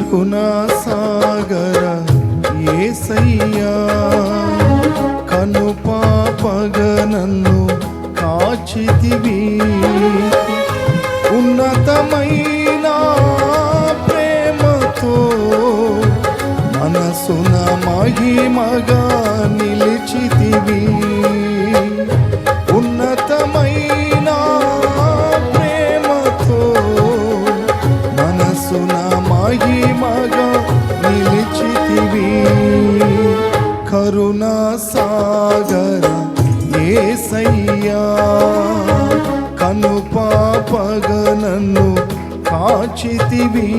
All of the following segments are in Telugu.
కరుణా సాగర యేసయ్యా, కను పాపగ నన్ను కాచితివి. ఉన్నతమైన ప్రేమతో మనసున మహిమగా నిలిచితివి. ఉన్నతమైన ప్రేమతో మనసున మహిమగా నిలిచితివి. కరుణా సాగర యేసయ్యా, కను పాపగ నన్ను కాచితివి.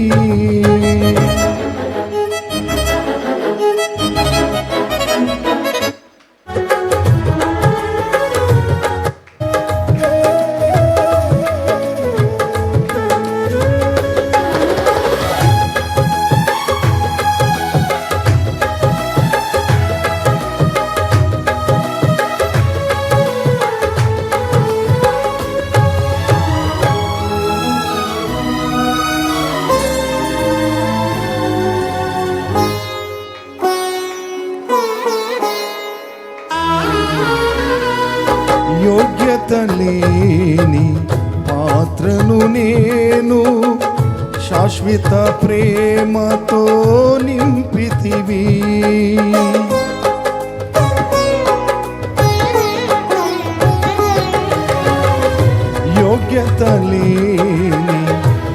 యోగ్యత లేని పాత్రను నేను, శాశ్వత ప్రేమతో నింపితివి. యోగ్యత లేని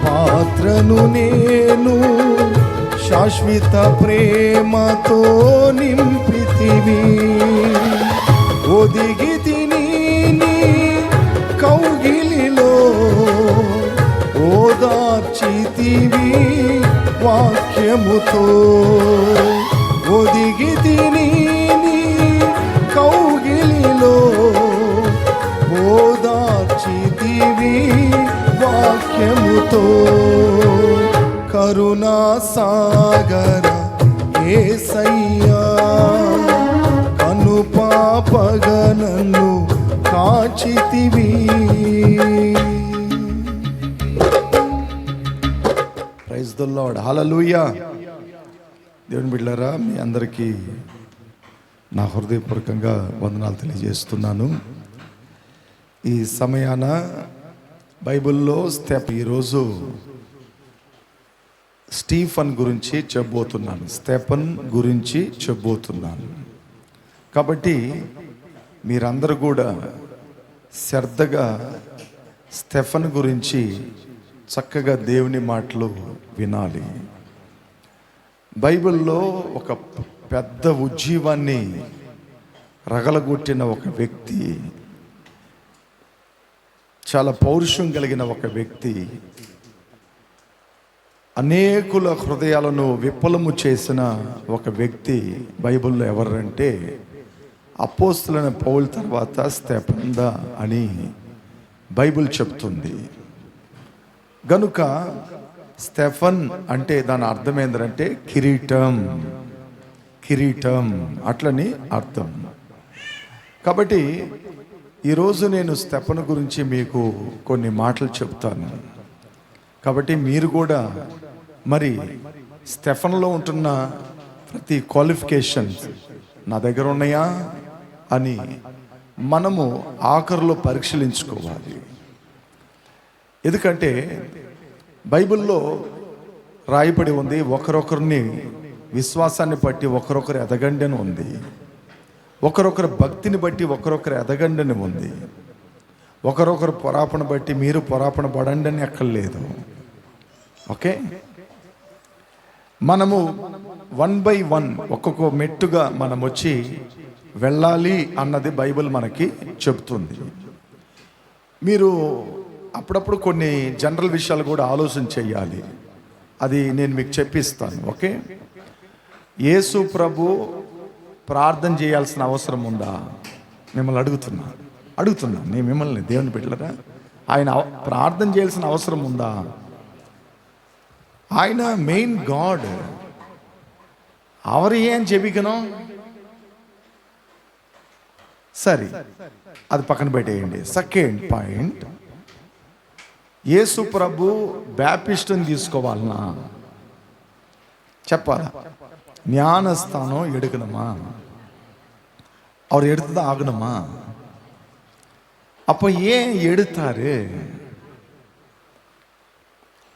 పాత్రను నేను, శాశ్వత ప్రేమతో నింపితివి. ఒదిగి తిని నీ కౌగిలిలో ఓదార్చితివి వాక్యముతో. ఒదిగి తిని నీ కౌగిలిలో ఓదార్చితివి వాక్యముతో. కరుణా సాగర యేసయ్యా, కను పాపగ నన్ను కాచితివి. ప్రైజ్ ది లార్డ్, హల్లెలూయా. దేవుని బిడ్డలారా, మీ అందరికీ నా హృదయపూర్వకంగా వందనాలు తెలియజేస్తున్నాను. ఈ సమయాన బైబిల్లో ఈరోజు స్టీఫన్ గురించి చెప్పబోతున్నాను. స్టెఫన్ గురించి చెప్పబోతున్నాను. కాబట్టి మీరందరూ కూడా శ్రద్ధగా స్టెఫన్ గురించి చక్కగా దేవుని మాటలు వినాలి. బైబిల్లో ఒక పెద్ద ఉజ్జీవాన్ని రగలగొట్టిన ఒక వ్యక్తి, చాలా పౌరుషం కలిగిన ఒక వ్యక్తి, అనేకుల హృదయాలను విఫలము చేసిన ఒక వ్యక్తి బైబిల్లో ఎవరంటే అపోస్తలుడైన పౌలు తర్వాత స్టెఫన్ అని బైబిల్ చెప్తుంది. గనుక స్టెఫన్ అంటే దాని అర్థం ఏంటంటే కిరీటం, కిరీటం అట్లని అర్థం. కాబట్టి ఈరోజు నేను స్టెఫన్ గురించి మీకు కొన్ని మాటలు చెప్తాను. కాబట్టి మీరు కూడా మరి స్టెఫన్లో ఉంటున్న ప్రతి క్వాలిఫికేషన్స్ నా దగ్గర ఉన్నాయా అని మనము ఆఖరులో పరీక్షించుకోవాలి. ఎందుకంటే బైబిల్లో రాయబడి ఉంది, ఒకరొకరిని విశ్వాసాన్ని బట్టి ఒకరొకరు ఎదగండి అని ఉంది, ఒకరొకరు భక్తిని బట్టి ఒకరొకరు ఎదగండి అని ఉంది, ఒకరొకరు పొరాపణ బట్టి మీరు పొరాపణ పడండి అని ఎక్కర్లేదు. ఓకే, మనము 1 by 1 ఒక్కొక్క మెట్టుగా మనం వచ్చి వెళ్ళాలి అన్నది బైబిల్ మనకి చెబుతుంది. మీరు అప్పుడప్పుడు కొన్ని జనరల్ విషయాలు కూడా ఆలోచన చేయాలి. అది నేను మీకు చెప్పిస్తాను. ఓకే, యేసు ప్రభు ప్రార్థన చేయాల్సిన అవసరం ఉందా? మిమ్మల్ని అడుగుతున్నా నేను మిమ్మల్ని, దేవుని బిడ్డలారా, ఆయన ప్రార్థన చేయాల్సిన అవసరం ఉందా? ఆయన మెయిన్ గాడ్. அவர் ஏன் ஜெபிக்கணும்? సరే, అది పక్కన పెట్టేయండి. సెకండ్ పాయింట్, యేసు ప్రభు బ్యాప్టిస్ట్ని తీసుకోవాలనా? చెప్పாలా? ஞானஸ்தானம் எடுக்கணுமா? அவர் எடுத்தது ஆகணுமா? அப்போ ஏன் எடுத்தாரு?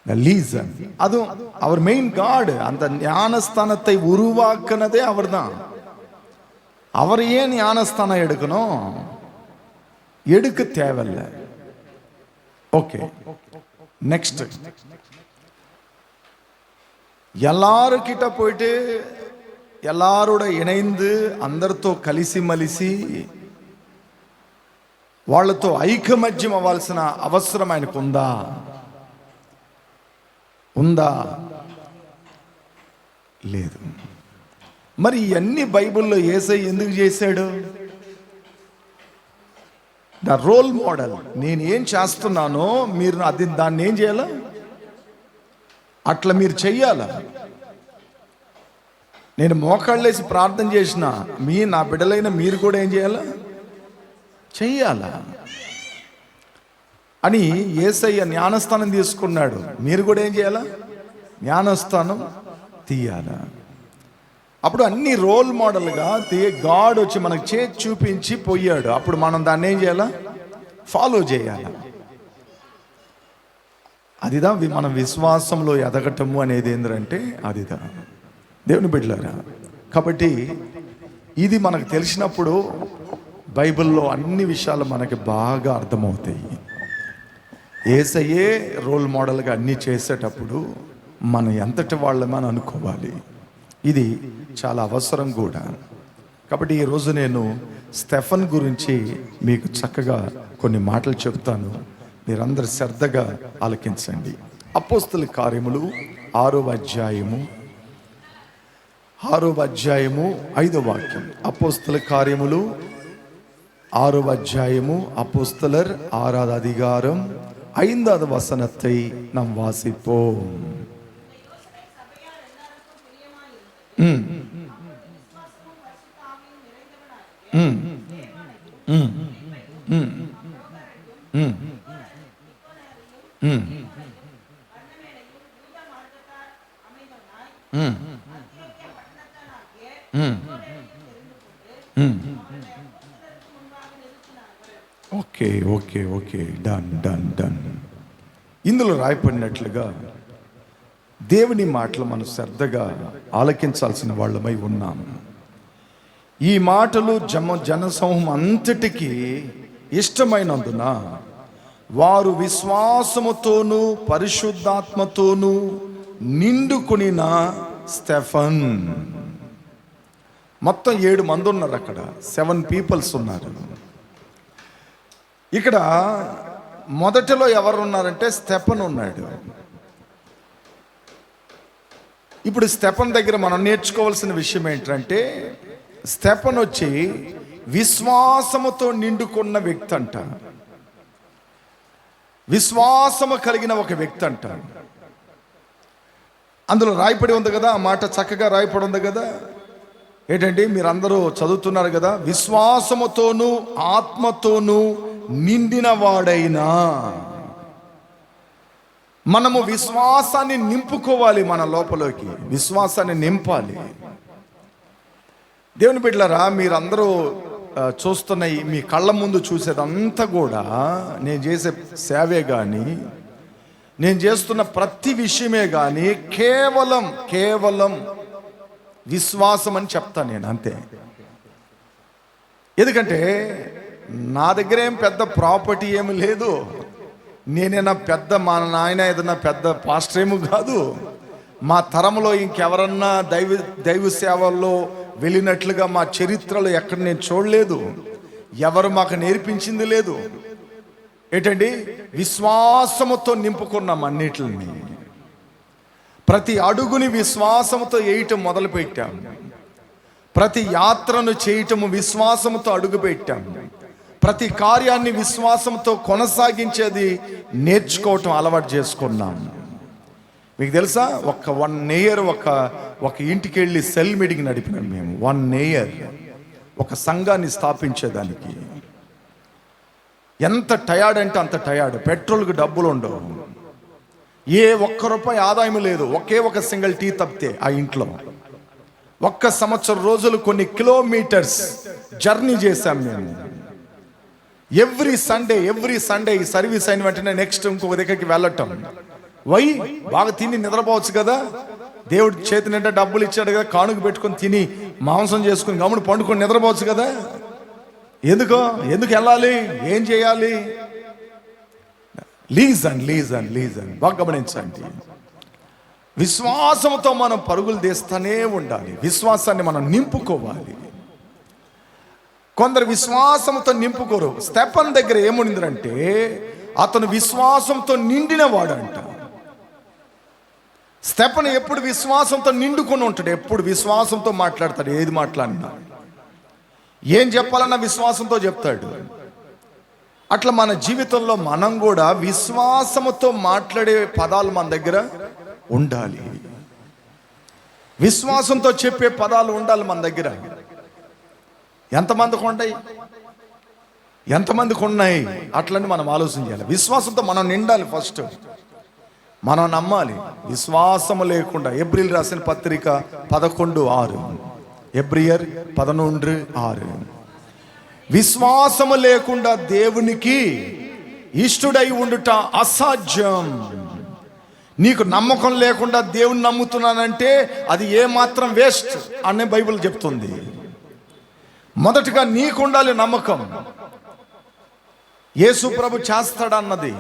லீசன். அதுவும் அவர் மெயின் காட். அந்த ஞானஸ்தானத்தை உருவாக்குனதே அவர் தான். அவர் ஏன் ஞானஸ்தானம் எடுக்கணும்? எடுக்க தேவையில்லை. ஓகே, నెక్స్ట్ எல்லாరు కిட்ட పోయితే எல்லாரோட ఇணைந்து అందరితో కలిసిమలిసి వాళ్ళతో ఐకమత్యం అవ్వాల్సిన అవసరం ఆయనకు ఉందా? లేదు. మరి ఇవన్నీ బైబిల్లో యేసయ్య ఎందుకు చేశాడు? The role model. నేను ఏం చేస్తున్నానో మీరు దాన్ని ఏం చేయాలా? అట్లా మీరు చెయ్యాలా? నేను మోకాళ్ళేసి ప్రార్థన చేసిన నా బిడ్డలైన మీరు కూడా ఏం చేయాలా? చెయ్యాలా అని యేసయ్య జ్ఞానస్థానం తీసుకున్నాడు. మీరు కూడా ఏం చేయాలా? జ్ఞానస్థానం తీయాలా. అప్పుడు అన్ని రోల్ మోడల్గా గాడ్ వచ్చి మనకు చేసి చూపించి పోయాడు. అప్పుడు మనం దాన్ని ఏం చేయాలా? ఫాలో చేయాలి. అదిదా మన విశ్వాసంలో ఎదగటము అనేది ఏంటంటే అదిదా దేవుని బిడ్డలారా. కాబట్టి ఇది మనకు తెలిసినప్పుడు బైబిల్లో అన్ని విషయాలు మనకి బాగా అర్థమవుతాయి. యేసయ్యే రోల్ మోడల్గా అన్నీ చేసేటప్పుడు మనం ఎంతటి వాళ్ళమని అనుకోవాలి. ఇది చాలా అవసరం కూడా. కాబట్టి ఈరోజు నేను స్టెఫన్ గురించి మీకు చక్కగా కొన్ని మాటలు చెప్తాను. మీరందరూ శ్రద్ధగా ఆలకించండి. అపోస్తల కార్యములు 6వ అధ్యాయము 5వ వాక్యం. అపోస్తల కార్యములు 6వ అధ్యాయము అపోస్తலர் 6வது அதிகாரம் 5வது வசனத்தை நாம் வாசிப்போம். Okay okay okay, done done done. ఇందులో రాయబడినట్లుగా దేవుని మాటలు మనం శ్రద్ధగా ఆలకించాల్సిన వాళ్ళమై ఉన్నాము. ఈ మాటలు జనసమూహం అంతటికీ ఇష్టమైనందున వారు విశ్వాసముతోనూ పరిశుద్ధాత్మతోనూ నిండుకొనిన స్టెఫన్. మొత్తం 7 మంది ఉన్నారు అక్కడ. 7 పీపుల్స్ ఉన్నారు. ఇక్కడ మొదటిలో ఎవరు ఉన్నారంటే స్టెఫన్ ఉన్నాడు. ఇప్పుడు స్టెఫన్ దగ్గర మనం నేర్చుకోవాల్సిన విషయం ఏంటంటే, స్టెఫన్ వచ్చి విశ్వాసముతో నిండుకున్న వ్యక్తి అంట. విశ్వాసము కలిగిన ఒక వ్యక్తి అంట. అందులో రాయపడి ఉంది కదా, ఆ మాట చక్కగా రాయపడి ఉంది కదా. ఏంటంటే మీరందరూ చదువుతున్నారు కదా, విశ్వాసముతోనూ ఆత్మతోనూ నిండిన వాడైనా. మనము విశ్వాసాన్ని నింపుకోవాలి. మన లోపలికి విశ్వాసాన్ని నింపాలి. దేవుని బిడ్డలారా, మీరందరూ చూస్తున్న మీ కళ్ళ ముందు చూసేదంతా కూడా నేను చేసే సేవే కానీ, నేను చేస్తున్న ప్రతి విషయమే కానీ కేవలం విశ్వాసం అని చెప్తాను నేను, అంతే. ఎందుకంటే నా దగ్గర ఏం పెద్ద ప్రాపర్టీ ఏమి లేదు. నేనైనా పెద్ద, మా నాయన ఏదైనా పెద్ద పాస్టర్ ఏమీ కాదు. మా తరంలో ఇంకెవరన్నా దైవ సేవల్లో వెళ్ళినట్లుగా మా చరిత్రలో ఎక్కడ నేను చూడలేదు. ఎవరు మాకు నేర్పించింది లేదు. ఏంటండి, విశ్వాసముతో నింపుకున్నాం అన్నిటిని. ప్రతి అడుగుని విశ్వాసముతో వేయటం మొదలుపెట్టాం. ప్రతి యాత్రను చేయటము విశ్వాసముతో అడుగుపెట్టాం. ప్రతి కార్యాన్ని విశ్వాసంతో కొనసాగించేది నేర్చుకోవటం అలవాటు చేసుకున్నాం. మీకు తెలుసా, 1 year ఒక ఇంటికి వెళ్ళి సెల్ మీటింగ్ నడిపినాం మేము. 1 year ఒక సంఘాన్ని స్థాపించేదానికి. ఎంత టయార్డ్ అంటే అంత టయార్డ్. పెట్రోల్కి డబ్బులు ఉండవు. ఏ ఒక్క రూపాయి ఆదాయం లేదు, ఒకే ఒక సింగిల్ టీ తప్పితే ఆ ఇంట్లో. ఒక్క సంవత్సరం రోజులు కొన్ని కిలోమీటర్స్ జర్నీ చేశాం మేము. ఎవ్రీ సండే ఈ సర్వీస్ అయిన వెంటనే నెక్స్ట్ ఇంకొక దగ్గరికి వెళ్ళటం. బాగా తిని నిద్రపోవచ్చు కదా, దేవుడి చేతి నిండా డబ్బులు ఇచ్చాడు కదా, కానుక పెట్టుకొని తిని మాంసం చేసుకుని గమ్మును పండుకొని నిద్రపోవచ్చు కదా. ఎందుకు వెళ్ళాలి, ఏం చేయాలి? లీజన్ బాగా గమనించండి. విశ్వాసంతో మనం పరుగులు తీస్తూనే ఉండాలి. విశ్వాసాన్ని మనం నింపుకోవాలి. కొందరు విశ్వాసంతో నింపుకోరు. స్టెఫన్ దగ్గర ఏముండిందంటే అతను విశ్వాసంతో నిండిన వాడంట. స్టెఫన్ ఎప్పుడు విశ్వాసంతో నిండుకొని ఉంటాడు, ఎప్పుడు విశ్వాసంతో మాట్లాడతాడు. ఏది మాట్లాడినా, ఏం చెప్పాలన్నా విశ్వాసంతో చెప్తాడు. అట్లా మన జీవితంలో మనం కూడా విశ్వాసముతో మాట్లాడే పదాలు మన దగ్గర ఉండాలి. విశ్వాసంతో చెప్పే పదాలు ఉండాలి మన దగ్గర. ఎంతమందికి ఉన్నాయి అట్లని మనం ఆలోచన చేయాలి. విశ్వాసంతో మనం నిండాలి. ఫస్ట్ మనం నమ్మాలి. విశ్వాసము లేకుండా, ఎబ్రియల్ రాసిన పత్రిక 11:6, ఎబ్రియర్ 11:6, విశ్వాసము లేకుండా దేవునికి ఇష్టుడై ఉండుట అసాధ్యం. నీకు నమ్మకం లేకుండా దేవుని నమ్ముతున్నానంటే అది ఏమాత్రం వేస్ట్ అనే బైబిల్ చెప్తుంది. మొదటగా నీకు ఉండాలి నమ్మకం. యేసు ప్రభు చేస్తాడన్నది,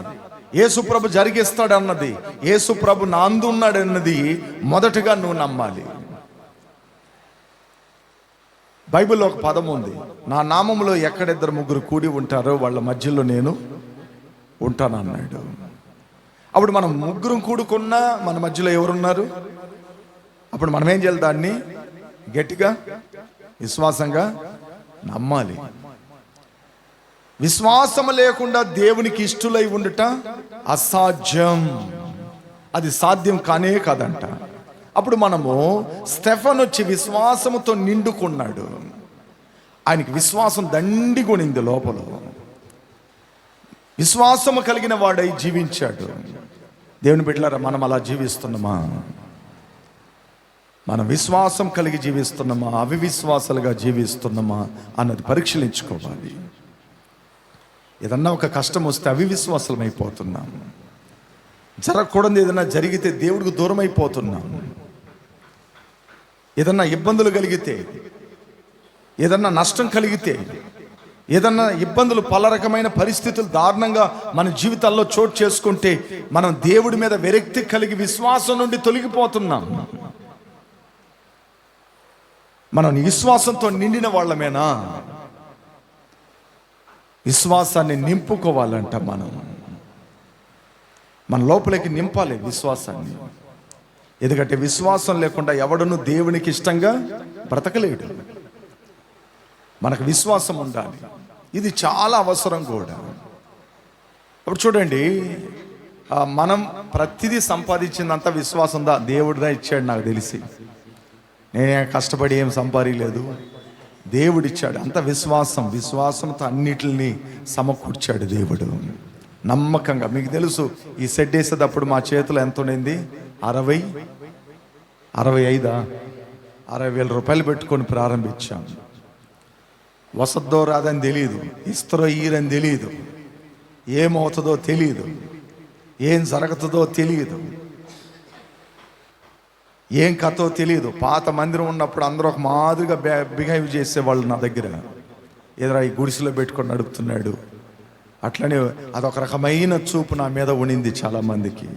యేసు ప్రభు జరిగిస్తాడన్నది, యేసు ప్రభు నా అందు ఉన్నాడన్నది మొదటగా నువ్వు నమ్మాలి. బైబిల్లో ఒక పదం ఉంది, నా నామములో ఎక్కడిద్దరు ముగ్గురు కూడి ఉంటారో వాళ్ళ మధ్యలో నేను ఉంటానన్నాడు. అప్పుడు మనం ముగ్గురం కూడుకున్నా మన మధ్యలో ఎవరున్నారు? అప్పుడు మనం ఏం చేయాలి? దాన్ని గట్టిగా విశ్వాసంగా నమ్మాలి. విశ్వాసము లేకుండా దేవునికి ఇష్టులై ఉండుట అసాధ్యం. అది సాధ్యం కానే కాదంట. అప్పుడు మనము స్టెఫన్ వచ్చి విశ్వాసముతో నిండుకున్నాడు. ఆయనకి విశ్వాసం దండిగొనింది లోపల. విశ్వాసము కలిగిన వాడై జీవించాడు. దేవుని బిడ్డలారా, మనం అలా జీవిస్తున్నామా? మనం విశ్వాసం కలిగి జీవిస్తున్నామా, అవిశ్వాసాలుగా జీవిస్తున్నామా అన్నది పరీక్షించుకోవాలి. ఏదన్నా ఒక కష్టం వస్తే అవిశ్వాసం అయిపోతున్నాం. జరగకూడదు ఏదన్నా జరిగితే దేవుడికి దూరం అయిపోతున్నాం. ఏదన్నా ఇబ్బందులు కలిగితే, ఏదన్నా నష్టం కలిగితే, ఏదన్నా ఇబ్బందులు, పల రకమైన పరిస్థితులు దారుణంగా మన జీవితాల్లో చోటు చేసుకుంటే మనం దేవుడి మీద విరక్తి కలిగి విశ్వాసం నుండి తొలగిపోతున్నాం. మనం విశ్వాసంతో నిండిన వాళ్ళమేనా? విశ్వాసాన్ని నింపుకోవాలంట. మన లోపలికి నింపాలి విశ్వాసాన్ని. ఎందుకంటే విశ్వాసం లేకుండా ఎవడును దేవునికి ఇష్టంగా బ్రతకలేడు. మనకు విశ్వాసం ఉండాలి. ఇది చాలా అవసరం కూడా. ఇప్పుడు చూడండి, మనం ప్రతిదీ సంపాదించిందంతా విశ్వాసందా? దేవుడిదా ఇచ్చాడు. నాకు తెలిసి నేనే కష్టపడి ఏం సంపాదించలేదు, దేవుడిచ్చాడు. అంత విశ్వాసంతో అన్నిటిని సమకూర్చాడు దేవుడు. నమ్మకంగా. మీకు తెలుసు, ఈ సెట్ వేసేటప్పుడు మా చేతిలో ఎంత ఉండింది? 60,000 రూపాయలు పెట్టుకొని ప్రారంభించాం. వసద్దో రాదని తెలియదు, ఇస్తారో ఈరని తెలియదు, ఏమవుతుందో తెలియదు, ఏం జరుగుతుందో తెలియదు, ఏం కథో తెలియదు. పాత మందిరం ఉన్నప్పుడు అందరూ ఒక మాదిరిగా బిహేవ్ చేసేవాళ్ళు నా దగ్గర. ఎదురా ఈ గుడిసెలో పెట్టుకొని నడుపుతున్నాడు అట్లనే అదొక రకమైన చూపు నా మీద ఉండింది చాలామందికి.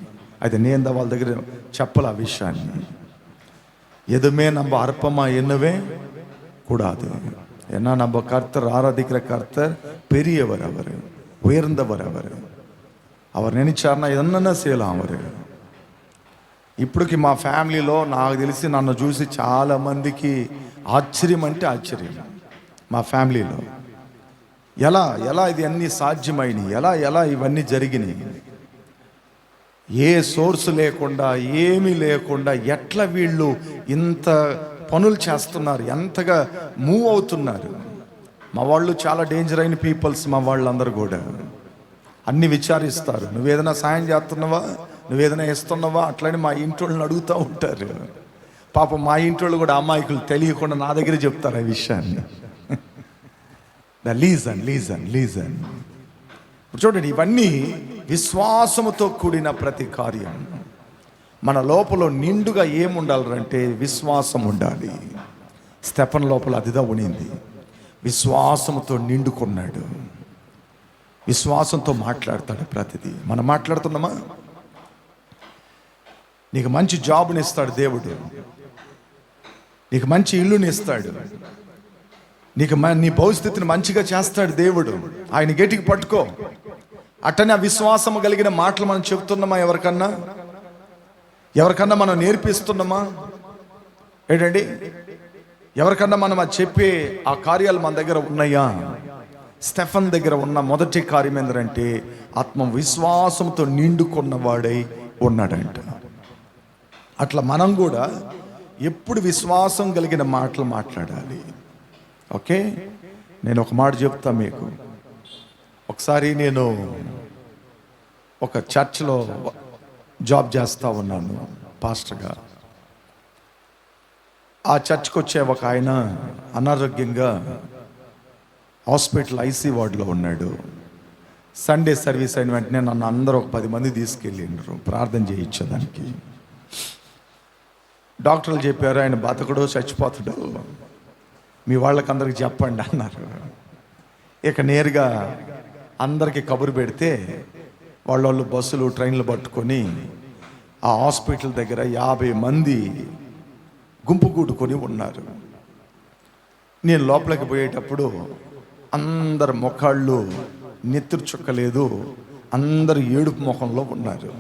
అయితే నేను వాళ్ళ దగ్గర చెప్పాలి ఆ విషయాన్ని. ఎదుమే நம்ம அற்பமா எண்ணவே கூடாது. ஏன்னா நம்ம கர்த்தர் ஆராதிக்கிற கர்த்தர் பெரியவர், அவர் உயர்ந்தவர், அவர் நினைச்சார்னா என்னென்ன செய்யலாம் அவர். ఇప్పటికి మా ఫ్యామిలీలో నాకు తెలిసి నన్ను చూసి చాలా మందికి ఆశ్చర్యం అంటే ఆశ్చర్యం. మా ఫ్యామిలీలో ఎలా ఇది అన్నీ సాధ్యమైనవి, ఎలా ఇవన్నీ జరిగినాయి, ఏ సోర్స్ లేకుండా, ఏమీ లేకుండా ఎట్లా వీళ్ళు ఇంత పనులు చేస్తున్నారు, ఎంతగా మూవ్ అవుతున్నారు. మా వాళ్ళు చాలా డేంజర్ అయిన పీపుల్స్. మా వాళ్ళందరూ కూడా అన్ని విచారిస్తారు. నువ్వేదైనా సాయం చేస్తున్నావా, నువ్వేదైనా ఇస్తున్నావా అట్లని మా ఇంటి వాళ్ళని అడుగుతూ ఉంటారు. పాపం మా ఇంటి వాళ్ళు కూడా అమాయకులు తెలియకుండా నా దగ్గర చెప్తారు ఆ విషయాన్ని. లీజన్. ఇప్పుడు చూడండి, ఇవన్నీ విశ్వాసముతో కూడిన ప్రతి కార్యం. మన లోపల నిండుగా ఏముండాలంటే విశ్వాసం ఉండాలి. స్టెఫన్ లోపల అదిదా ఉనింది. విశ్వాసంతో నిండుకున్నాడు. విశ్వాసంతో మాట్లాడతాడు ప్రతిదీ. మనం మాట్లాడుతున్నామా? నీకు మంచి జాబ్ని ఇస్తాడు దేవుడు, నీకు మంచి ఇల్లుని ఇస్తాడు, నీకు నీ భవిష్యత్తుని మంచిగా చేస్తాడు దేవుడు. ఆయన గట్టికి పట్టుకో. అట్టనే ఆ విశ్వాసము కలిగిన మాటలు మనం చెప్తున్నామా? ఎవరికన్నా మనం నేర్పిస్తున్నామా? ఏంటండి, ఎవరికన్నా మనం అది చెప్పే ఆ కార్యాలు మన దగ్గర ఉన్నాయా? స్టెఫన్ దగ్గర ఉన్న మొదటి కార్యం ఏంటంటే ఆత్మవిశ్వాసంతో నిండుకున్నవాడై ఉన్నాడంట. అట్లా మనం కూడా ఎప్పుడు విశ్వాసం కలిగిన మాటలు మాట్లాడాలి. ఓకే, నేను ఒక మాట చెప్తా మీకు. ఒకసారి నేను ఒక చర్చ్లో జాబ్ చేస్తూ ఉన్నాను పాస్టర్గా. ఆ చర్చ్కి వచ్చే ఒక ఆయన అనారోగ్యంగా హాస్పిటల్ ఐసీ వార్డులో ఉన్నాడు. సండే సర్వీస్ అయిన వెంటనే నన్ను అందరూ ఒక 10 మంది తీసుకెళ్ళిండ్రు ప్రార్థన చేయించడానికి. డాక్టర్లు చెప్పారు, ఆయన బతకడో చచ్చిపోతాడు, మీ వాళ్ళకందరికి చెప్పండి అన్నారు. ఇక నేరుగా అందరికీ కబురు పెడితే వాళ్ళు బస్సులు ట్రైన్లు పట్టుకొని ఆ హాస్పిటల్ దగ్గర 50 మంది గుంపు కూడుకొని ఉన్నారు. నేను లోపలికి పోయేటప్పుడు అందరు ముఖాళ్ళు నెత్తురు చుక్కలేదు, అందరు ఏడుపు ముఖంలో ఉన్నారు.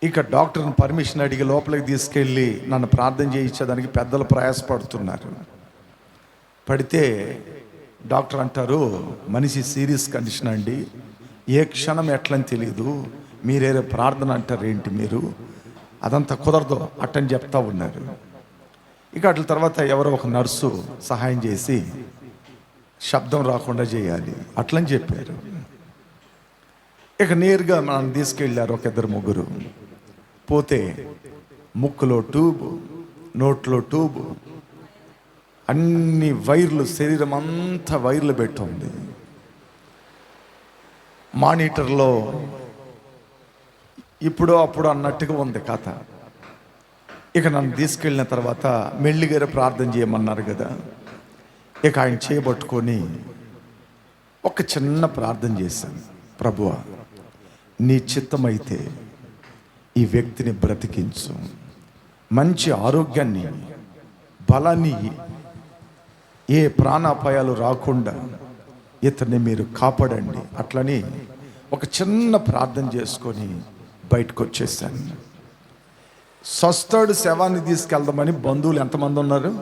ఇక డాక్టర్ని పర్మిషన్ అడిగి లోపలికి తీసుకెళ్ళి నన్ను ప్రార్థన చేయించేదానికి పెద్దలు ప్రయాసపడుతున్నారు. పడితే డాక్టర్ అంటారు, మనిషి సీరియస్ కండిషన్ అండి, ఏ క్షణం ఎట్లని తెలియదు, మీరేదో ప్రార్థన అంటారు ఏంటి మీరు, అదంతా కుదరదు అట్టని చెప్తా ఉన్నారు. ఇక అట్ల తర్వాత ఎవరో ఒక నర్సు సహాయం చేసి శబ్దం రాకుండా చేయాలి అట్లని చెప్పారు. ఇక నేరుగా మనం తీసుకెళ్ళారు ఒక 2-3. పోతే ముక్కులో ట్యూబ్, నోట్లో ట్యూబ్, అన్ని వైర్లు, శరీరం అంతా వైర్లు పెట్టుంది. మానిటర్లో ఇప్పుడు అప్పుడు అన్నట్టుగా ఉంది కథ. ఇక నన్ను తీసుకెళ్ళిన తర్వాత మెల్లిగారే ప్రార్థన చేయమన్నారు కదా. ఇక ఆయన చేయబట్టుకొని ఒక చిన్న ప్రార్థన చేశాను. ప్రభువా, నీ చిత్తమైతే ఈ వ్యక్తిని బ్రతికించు, మంచి ఆరోగ్యాన్ని, బలాన్ని, ఏ ప్రాణాపాయాలు రాకుండా ఇతన్ని మీరు కాపాడండి అట్లని ఒక చిన్న ప్రార్థన చేసుకొని బయటకు వచ్చేసాను. స్వస్థుడు శవాన్ని తీసుకెళ్దామని బంధువులు ఎంతమంది ఉన్నారు?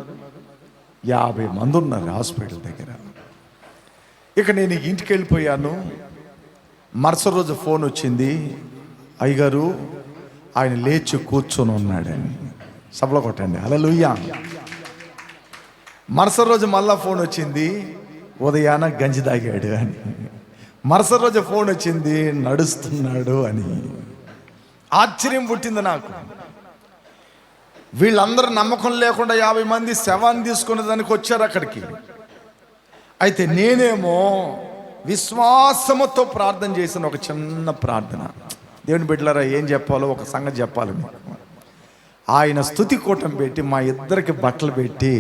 50 మంది ఉన్నారు హాస్పిటల్ దగ్గర. ఇక నేను ఇంటికి వెళ్ళిపోయాను. మరుసటి రోజు ఫోన్ వచ్చింది, అయ్యగారు ఆయన లేచి కూర్చొని ఉన్నాడని. సభలో కొట్టండి హల్లెలూయా. మరుసటి రోజు మళ్ళా ఫోన్ వచ్చింది, ఉదయాన గంజి తాగాడు అని. మరుసటి రోజు ఫోన్ వచ్చింది, నడుస్తున్నాడు అని. ఆశ్చర్యం పుట్టింది నాకు. వీళ్ళందరూ నమ్మకం లేకుండా 50 మంది శవాన్ని తీసుకునే దానికి వచ్చారు అక్కడికి. అయితే నేనేమో విశ్వాసముతో ప్రార్థన చేసిన ఒక చిన్న ప్రార్థన. దేవుని బిడ్డలారా, ఏం చెప్పాలో ఒక సంగతి చెప్పాలి మీకు. ఆయన స్తుతి కూటం పెట్టి మా ఇద్దరికి బట్టలు పెట్టి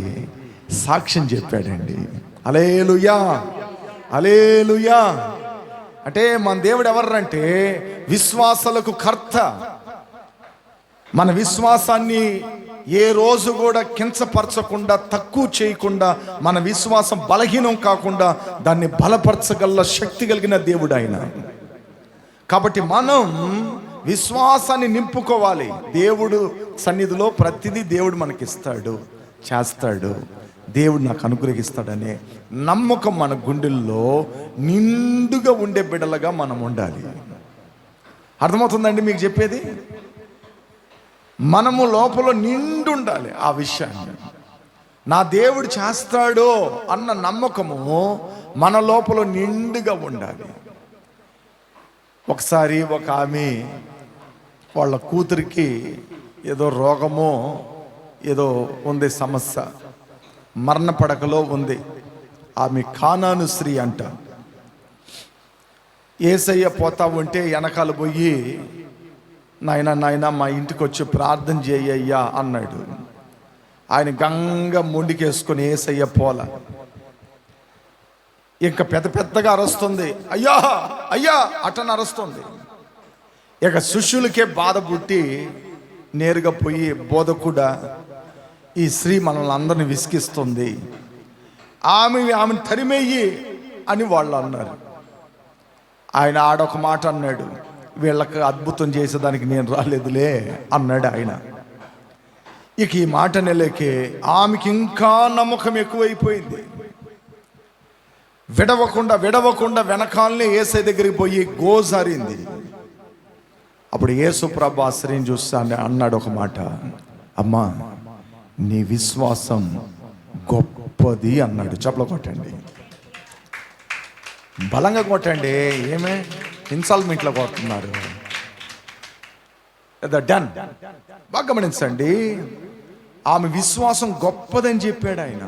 సాక్ష్యం చెప్పాడండి. హల్లెలూయా, హల్లెలూయా. అంటే మన దేవుడు ఎవరంటే విశ్వాసాలకు కర్త. మన విశ్వాసాన్ని ఏ రోజు కూడా కించపరచకుండా, తక్కువ చేయకుండా, మన విశ్వాసం బలహీనం కాకుండా దాన్ని బలపరచగల శక్తి కలిగిన దేవుడు ఆయన. కాబట్టి మనం విశ్వాసాన్ని నింపుకోవాలి. దేవుడు సన్నిధిలో ప్రతిదీ దేవుడు మనకిస్తాడు, చేస్తాడు, దేవుడు నాకు అనుగ్రహిస్తాడనే నమ్మకం మన గుండెల్లో నిండుగా ఉండే బిడ్డలుగా మనం ఉండాలి. అర్థమవుతుందండి మీకు చెప్పేది? మనము లోపల నిండు ఉండాలి ఆ విషయాన్ని. నా దేవుడు చేస్తాడో అన్న నమ్మకము మన లోపల నిండుగా ఉండాలి. ఒకసారి ఒక ఆమె వాళ్ళ కూతురికి ఏదో రోగమో ఏదో ఉంది, సమస్య, మరణ పడకలో ఉంది. ఆమె కానాను స్త్రీ అంట. యేసయ్య పోతా ఉంటే వెనకాల పోయి, నాయన మా ఇంటికి వచ్చి ప్రార్థన చేయయ్యా అన్నాడు. ఆయన గంగ మొండికేసుకొని యేసయ్య పోల. ఇంకా పెద్దగా అరుస్తుంది, అయ్యా అయ్యా అటని అరుస్తుంది. ఇక శిష్యులకే బాధ పుట్టి నేరుగా పోయి, బోధకుడా, ఈ స్త్రీ మనల్ని అందరిని విసిగిస్తుంది, ఆమెను తరిమేయి అని వాళ్ళు అన్నారు. ఆయన ఆడొక మాట అన్నాడు, వీళ్ళకి అద్భుతం చేసేదానికి నేను రాలేదులే అన్నాడు ఆయన. ఇక ఈ మాట నెలకే ఆమెకి ఇంకా నమ్మకం ఎక్కువైపోయింది. విడవకుండా వెనకాలనే యేసయ్య దగ్గరికి పోయి గోజారింది. అప్పుడు యేసు ప్రభు ఆ స్త్రీని చూస్తాను అన్నాడు ఒక మాట, అమ్మా నీ విశ్వాసం గొప్పది అన్నాడు. చప్పలు కొట్టండి, బలంగా కొట్టండి. ఏమే ఇన్స్టాల్మెంట్లో కొడుతున్నారు? డన్. బాగా గమనించండి, ఆమె విశ్వాసం గొప్పదని చెప్పాడు ఆయన.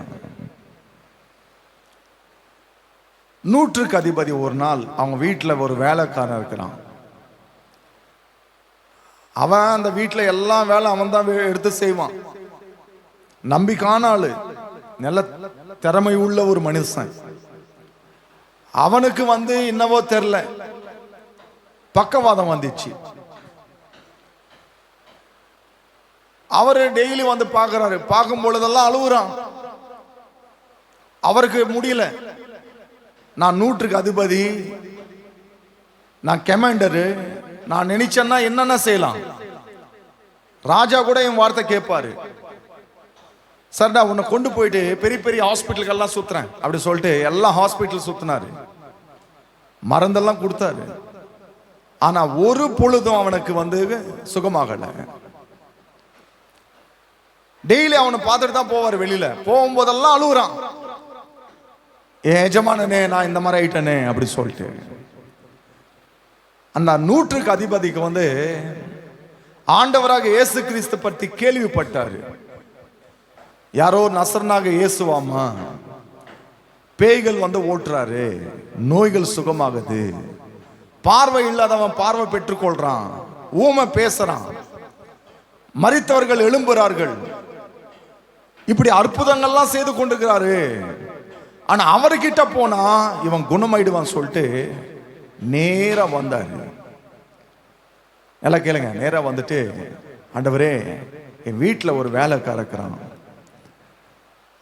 100க்கு அதிபதி ஒரு நாள் அவங்க வீட்டில் ஒரு வேலைக்காரன் இருக்கிறான். அவன் அந்த வீட்டில் எல்லா வேலை அவன் தான் எடுத்து செய்வான். நம்பிக்கான ஆளு, நல்ல திறமை உள்ள ஒரு மனுஷன். அவனுக்கு என்னவோ தெரியல, பக்கவாதம் வந்துச்சு. அவரு டெய்லி பார்க்கறாரு. பார்க்கும் பொழுதெல்லாம் அழுகுறான். அவருக்கு முடியல. நான் 100க்கு அதிபதி, நான் கமாண்டரு, நான் நினைச்சேன்னா என்னென்ன செய்யலாம். ராஜா கூட என் வார்த்தை கேட்பாரு. சார் நான் உன்னை கொண்டு போயிட்டு பெரிய ஹாஸ்பிட்டலுக்கெல்லாம் சுத்துறேன் அப்படி சொல்லிட்டு எல்லா ஹாஸ்பிட்டல் சுத்தினாரு, மருந்தெல்லாம் கொடுத்தாரு. ஆனா ஒரு பொழுதும் அவனுக்கு சுகமாகல. டெய்லி அவனை பார்த்துட்டு தான் போவார். வெளியில போகும்போதெல்லாம் அழுகுறான், எஜமானனே நான் இந்த மாதிரி ஆயிட்டனே அப்படி சொல்லிட்டு. அந்த 100க்கு அதிபதிக்கு ஆண்டவராக இயேசு கிறிஸ்து பற்றி கேள்விப்பட்டாரு. யாரோ நசரனாக இயேசுவாமா, பேய்கள் ஓட்டுறாரு, நோய்கள் சுகமாகுது, பார்வை இல்லாதவன் பார்வை பெற்றுக்கொள்றான், ஊமை பேசுறான், மரித்தவர்கள் எழும்புறார்கள், இப்படி அற்புதங்கள்லாம் செய்து கொண்டிருக்கிறாரு. ஆனா அவர்கிட்ட போனா இவன் குணமாயிடுவான் சொல்லிட்டு நேரா வந்தாரு. எல்லாம் கேளுங்க, நேரா வந்துட்டு, ஆண்டவரே என் வீட்டில் ஒரு வேலைக்காரன் இருக்கிறான்,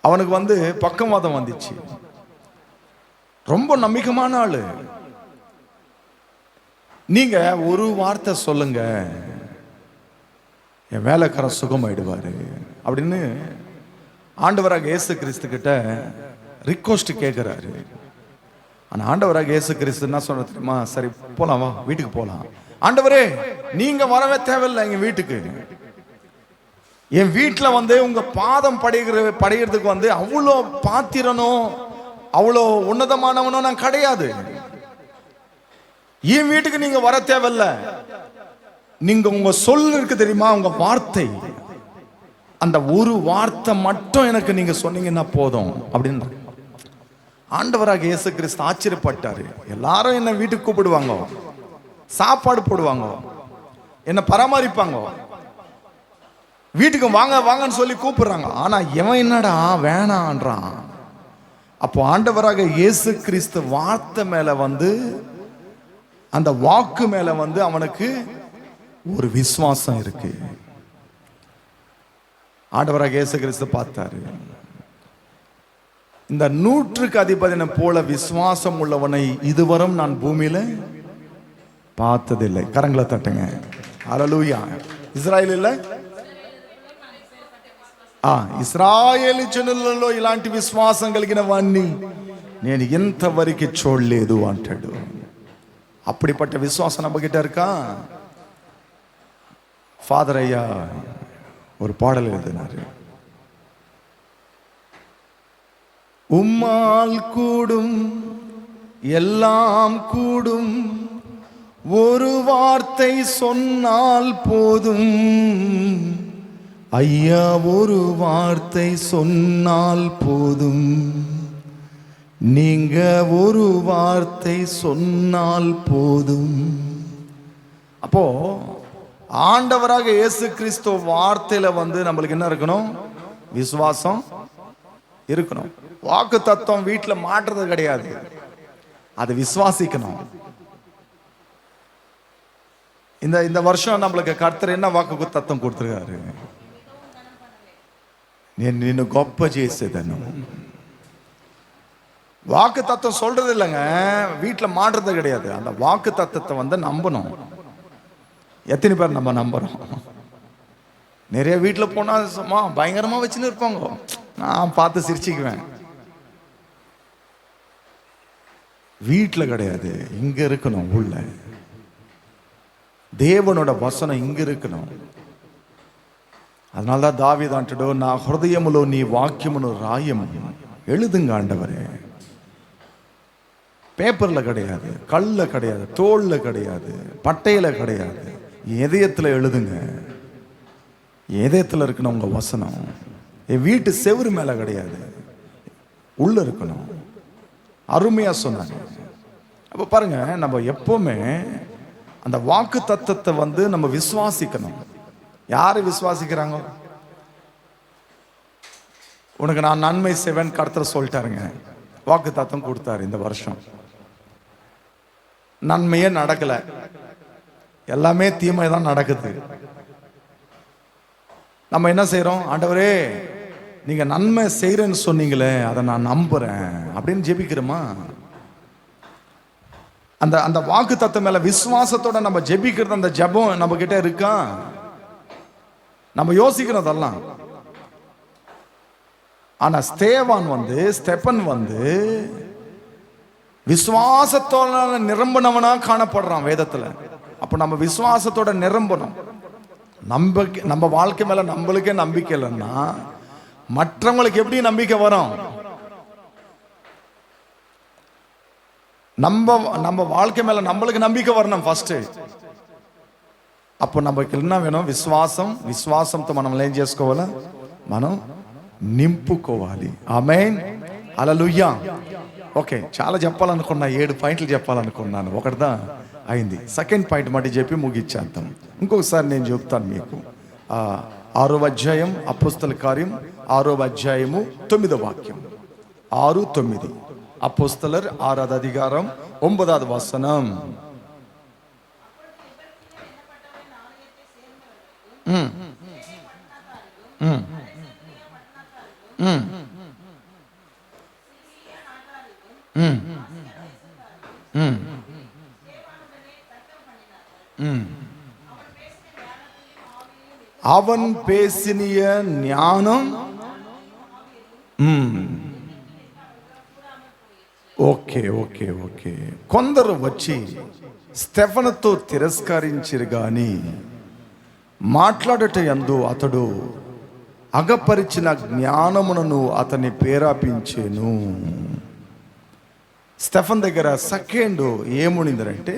அவனுக்கு பக்கவாதம் வந்துச்சு, ரொம்ப நம்பிக்கையான ஆளு, நீங்க ஒரு வார்த்தை சொல்லுங்க, என் வேலைக்காரன் சுகமாயிடுவாரு அப்படின்னு ஆண்டவராக இயேசு கிறிஸ்து கிட்ட ரிக்வெஸ்ட் கேட்கிறாரு. ஆனா ஆண்டவராக இயேசு கிறிஸ்து என்ன சொல்ற தெரியுமா? சரி போலாம், வா வீட்டுக்கு போலாம். ஆண்டவரே நீங்க வரவே தேவையில்லை எங்க வீட்டுக்கு. என் வீட்டில் உங்க பாதம் படைகிறதுக்கு அவ்வளோ பாத்திரனோ அவ்வளோ உன்னதமானவனோ நான் கிடையாது. என் வீட்டுக்கு நீங்க வர தேவையில்ல. நீங்க உங்க சொல் இருக்கு தெரியுமா, உங்க வார்த்தை, அந்த ஒரு வார்த்தை மட்டும் எனக்கு நீங்க சொன்னீங்கன்னா போதும் அப்படின்னு ஆண்டவராக இயேசு கிறிஸ்து ஆச்சரியப்பட்டாரு. எல்லாரும் என்ன வீட்டுக்கு கூப்பிடுவாங்க, சாப்பாடு போடுவாங்க, என்ன பராமரிப்பாங்க, வீட்டுக்கு வாங்க வாங்கன்னு சொல்லி கூப்பிடுறாங்க. ஆனா இவன் என்னடா வேணான்றான். அப்போ ஆண்டவராக இயேசு கிறிஸ்து வார்த்தை மேல அந்த வாக்கு மேல அவனுக்கு ஒரு விசுவாசம் இருக்கு. ஆண்டவராக இயேசு கிறிஸ்து பார்த்தாரு, இந்த 100க்கு அதிபதினை போல விசுவாசம் உள்ளவனை இதுவரை நான் பூமியில பார்த்ததில்லை. கரங்களை தட்டுங்க, ஹல்லேலூயா. ఇజ్రాయేల్ இல்ல, ఇశ్రాయేలు జనులలో ఇలాంటి విశ్వాసం కలిగిన వాణ్ణి నేను ఇంతవరకు చూడలేదు అంటాడు. அப்படிப்பட்ட விசுவாசம் நம்ம கிட்ட இருக்கா? ஃபாதர் ஐயா ஒரு பாடல் எழுதினாரு, உம்மால் கூடும் எல்லாம் கூடும், ஒரு வார்த்தை சொன்னால் போதும் ஐயா, ஒரு வார்த்தை சொன்னால் போதும், நீங்க ஒரு வார்த்தை சொன்னால் போதும். அப்போ ஆண்டவராக இயேசு கிறிஸ்து வார்த்தையில நம்மளுக்கு என்ன இருக்கணும்? விசுவாசம் இருக்கணும். வாக்கு தத்துவம் வீட்டுல மாற்றுறது கிடையாது, அதை விசுவாசிக்கணும். இந்த வருஷம் நம்மளுக்கு கர்த்தர் என்ன வாக்கு தத்துவம் கொடுத்துருக்காரு? నిన్ను గొప్ప చేసేదను. வாக்கு தத்துவம் சொல்றது இல்லைங்க, வீட்டில் மாற்றுறது கிடையாது. அந்த வாக்கு தத்துவத்தை நம்பணும். எத்தனை பேர் நம்ம நம்புறோம்? நிறைய வீட்டில் போனால் சும்மா பயங்கரமாக வச்சுன்னு இருப்பாங்க, நான் பார்த்து சிரிச்சுக்குவேன். வீட்டில் கிடையாது, இங்க இருக்கணும். உள்ள தேவனோட வசனம் இங்க இருக்கணும். அதனால தான் தாவீது అంటాడు, నా హృదయములో నీ వాక్యమును రాయము. எழுதுங்க ஆண்டவரே. பேப்பர்ல கிடையாது, கல்ல கிடையாது, தோல்ல கிடையாது, பட்டையில கிடையாது, இதயத்துல எழுதுங்க. இதயத்துல இருக்கணும் உங்க வசனம். என் வீட்டு செவுரு மேல கிடையாது, உள்ள இருக்கணும். அருமையா சொன்னாங்க. அப்ப பாருங்க, நம்ம எப்பவுமே அந்த வாக்கு தத்துவத்தை நம்ம விசுவாசிக்கணும். யாரு விசுவாசிக்கிறாங்க? உனக்கு நான் நன்மை செய்வேன் கர்த்தர் சொல்லிட்டாருங்க, வாக்கு தத்துவம் கொடுத்தாரு. இந்த வருஷம் நன்மையே நடக்கல, எல்லாமே தீமை தான் நடக்குது. நம்ம என்ன செய்யறோம்? ஆண்டவரே நீங்க நன்மை செய்யறேன்னு சொன்னீங்களே, அதை நான் நம்புறேன் அப்படின்னு ஜெபிக்கிறோமா? அந்த அந்த வாக்கு தத்துவம் மேல விசுவாசத்தோட நம்ம ஜெபிக்கிறது, அந்த ஜெபம் நம்ம கிட்ட இருக்கா? நம்ம யோசிக்கிறதெல்லாம். ஆனா ஸ்தெபன் விசுவாசத்தோட நிரம்பினவனா காணப்படுறான் வேதத்துல. அப்ப நம்ம விசுவாசத்தோட நிரம்பணும். நம்ம வாழ்க்கை மேல நம்மளுக்கே நம்பிக்கை இல்லைன்னா மற்றவங்களுக்கு எப்படி நம்பிக்கை வரும்? நம்ம வாழ்க்கை மேல நம்மளுக்கு நம்பிக்கை வரணும் ஃபர்ஸ்ட். அப்போ நமக்கு என்ன வேணும்? విశ్వాసంతో మనం ఏం చేసుకోవాలా? మనం నింపుకోవాలి. ఆమేన్, హల్లెలూయా. ఓకే, చాలా చెప్పాలనుకున్నా, 7 పాయింట్లు చెప్పాలనుకున్నాను, ఒకటిదా అయింది. సెకండ్ పాయింట్ మట్టి చెప్పి ముగిచ్చేద్దాం. ఇంకొకసారి నేను చెప్తాను మీకు. 6వ అధ్యాయం అపోస్తల కార్యం 6వ అధ్యాయము 9వ వాక్యం. 6:9 అపోస్తలర్ 6వ అధికారం 9వ వచనం. அவன் பேசினிய ஞானம் ఓకే ఓకే ఓకే కొందరు వచ్చి స్టెఫనుతో తిరస్కరించిరు గాని మాట్లాడట యందు అతడు అగపరిచిన జ్ఞానమును అతని ప్రేరేపించెను. స్టెఫన్ దగ్గర సెకండ్ ఏమునిందంటే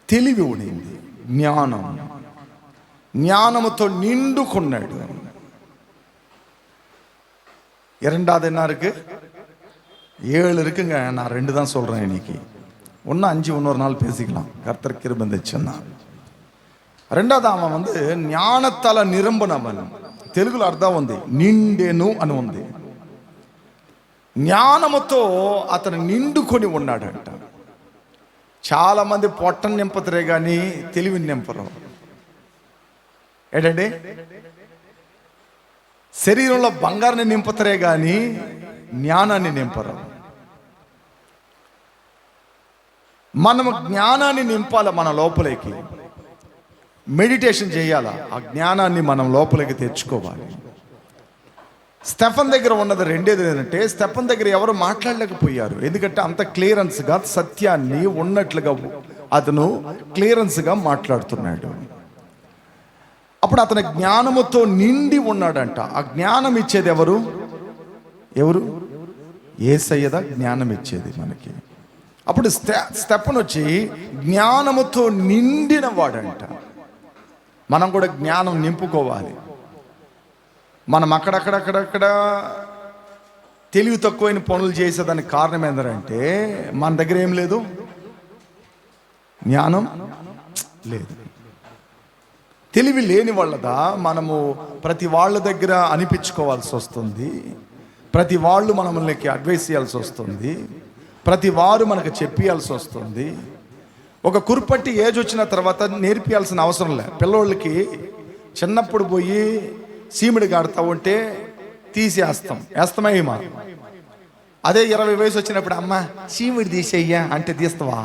తెలివి ఉనింది, ஞானமுతో நின்றுకొన్నాడు. இரண்டாவது என்ன இருக்கு? 7 இருக்குங்க. நான் 2 தான் சொல்றேன் இன்னைக்கு. 1 5 இன்னொரு நாள் பேசிக்கலாம், கர்த்தர் கிருபை இருந்துச்சுன்னா. రెండోది அவன் ஞானத்தால నిరంబనవన్. తెలుగులో అర్థం ఉంది నిండెను అని ఉంది. జ్ఞానముతో అతను నిండుకొని ఉన్నాడంట. చాలా మంది పొట్టను నింపుతారే కానీ తెలివిని నింపరు. ఏంటండి? శరీరంలో బంగారాన్ని నింపుతారే కానీ జ్ఞానాన్ని నింపరు. మనం జ్ఞానాన్ని నింపాలి, మన లోపలికి మెడిటేషన్ చేయాలా, ఆ జ్ఞానాన్ని మనం లోపలికి తెచ్చుకోవాలి. స్టెఫన్ దగ్గర ఉన్నది రెండేది ఏంటంటే, స్టెఫన్ దగ్గర ఎవరు మాట్లాడలేకపోయారు. ఎందుకంటే అంత క్లియరెన్స్గా సత్యాన్ని ఉన్నట్లుగా అతను క్లియరెన్స్గా మాట్లాడుతున్నాడు. అప్పుడు అతని జ్ఞానముతో నిండి ఉన్నాడంట. ఆ జ్ఞానం ఇచ్చేది ఎవరు? యేసయ్యదా జ్ఞానం ఇచ్చేది మనకి. అప్పుడు స్టెఫను వచ్చి జ్ఞానముతో నిండిన వాడంట. మనం కూడా జ్ఞానం నింపుకోవాలి. మనం అక్కడక్కడక్కడక్కడ తెలివి తక్కువైన పనులు చేసేదానికి కారణం ఏంటంటే మన దగ్గర ఏం లేదు, జ్ఞానం లేదు. తెలివి లేని వాళ్ళదా మనము ప్రతి వాళ్ళ దగ్గర అనిపించుకోవాల్సి వస్తుంది, ప్రతి వాళ్ళు మనల్ని అడ్వైస్ చేయాల్సి వస్తుంది, ప్రతి వారు మనకు చెప్పియాల్సి వస్తుంది. ఒక కురుపట్టి ఏజ్ వచ్చిన తర్వాత నేర్పియాల్సిన అవసరం లే. పిల్లోళ్ళకి చిన్నప్పుడు పోయి సీమిడి గాడుతూ ఉంటే వేస్తామేమా. అదే 20 వయసు వచ్చినప్పుడు అమ్మ సీమిడి తీసేయ్యా అంటే తీస్తావా?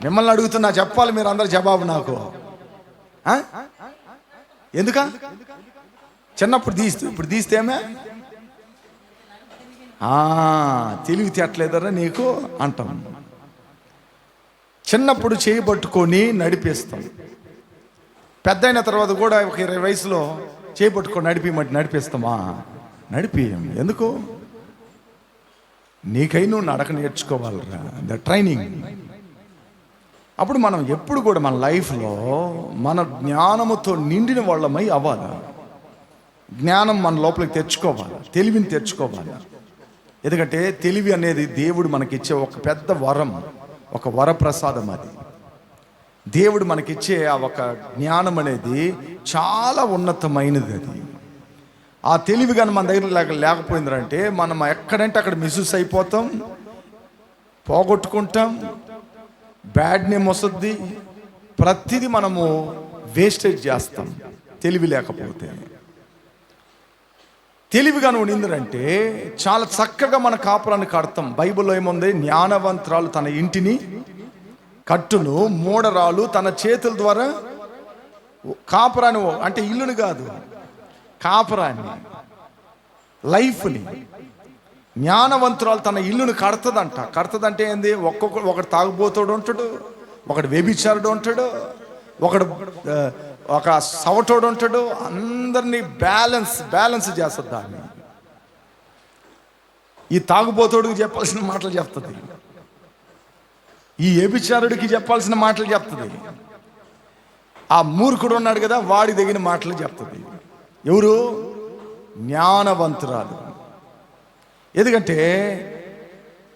మిమ్మల్ని అడుగుతున్నా, చెప్పాలి మీరు అందరు జవాబు నాకు. ఎందుక చిన్నప్పుడు ఇప్పుడు తీస్తేమే తెలివి తేట్లేదరా నీకు అంటాం. చిన్నప్పుడు చేయి పట్టుకొని నడిపిస్తాం. పెద్ద అయిన తర్వాత కూడా ఒక 20 వయసులో చేయి పట్టుకొని నడిపిస్తామా? నడిపియం. ఎందుకు? నీకై నువ్వు నడక నేర్చుకోవాలరా, ద ట్రైనింగ్. అప్పుడు మనం ఎప్పుడు కూడా మన లైఫ్లో మన జ్ఞానముతో నిండిన వాళ్ళమై అవ్వాలి. జ్ఞానం మన లోపలికి తెచ్చుకోవాలి, తెలివిని తెచ్చుకోవాలి. ఎందుకంటే తెలివి అనేది దేవుడు మనకిచ్చే ఒక పెద్ద వరం, ఒక వరప్రసాదం. అది దేవుడు మనకిచ్చే ఆ ఒక జ్ఞానం అనేది చాలా ఉన్నతమైనది. అది ఆ తెలివి కానీ మన దగ్గర లేకపోయిందంటే మనం ఎక్కడంటే అక్కడ మిస్యూస్ అయిపోతాం, పోగొట్టుకుంటాం, బ్యాడ్ నేమ్ వస్తుంది, ప్రతిదీ మనము వేస్టేజ్ చేస్తాం తెలివి లేకపోతే. తెలివిగా ఉండిందంటే చాలా చక్కగా మన కాపురాన్ని కడతాం. బైబిల్లో ఏముంది? జ్ఞానవంతురాలు తన ఇంటిని కట్టును, మూఢరాలు తన చేతుల ద్వారా కాపురాన్ని, అంటే ఇల్లుని కాదు, కాపురాన్ని, లైఫ్ని. జ్ఞానవంతురాలు తన ఇల్లుని కడతదంటే ఏంది? ఒకడు తాగుబోతాడు ఉంటాడు, ఒకడు వ్యభిచారుడు ఉంటాడు, ఒకడు ఒక సవటోడు ఉంటాడు. అందరినీ బ్యాలెన్స్ చేస్తుంది. దాన్ని ఈ తాగుబోతోడికి చెప్పాల్సిన మాటలు చెప్తుంది, ఈ వ్యభిచారుడికి చెప్పాల్సిన మాటలు చెప్తుంది, ఆ మూర్ఖుడు ఉన్నాడు కదా వాడి దగ్గర మాటలు చెప్తుంది. ఎవరు? జ్ఞానవంతురాలు. ఎందుకంటే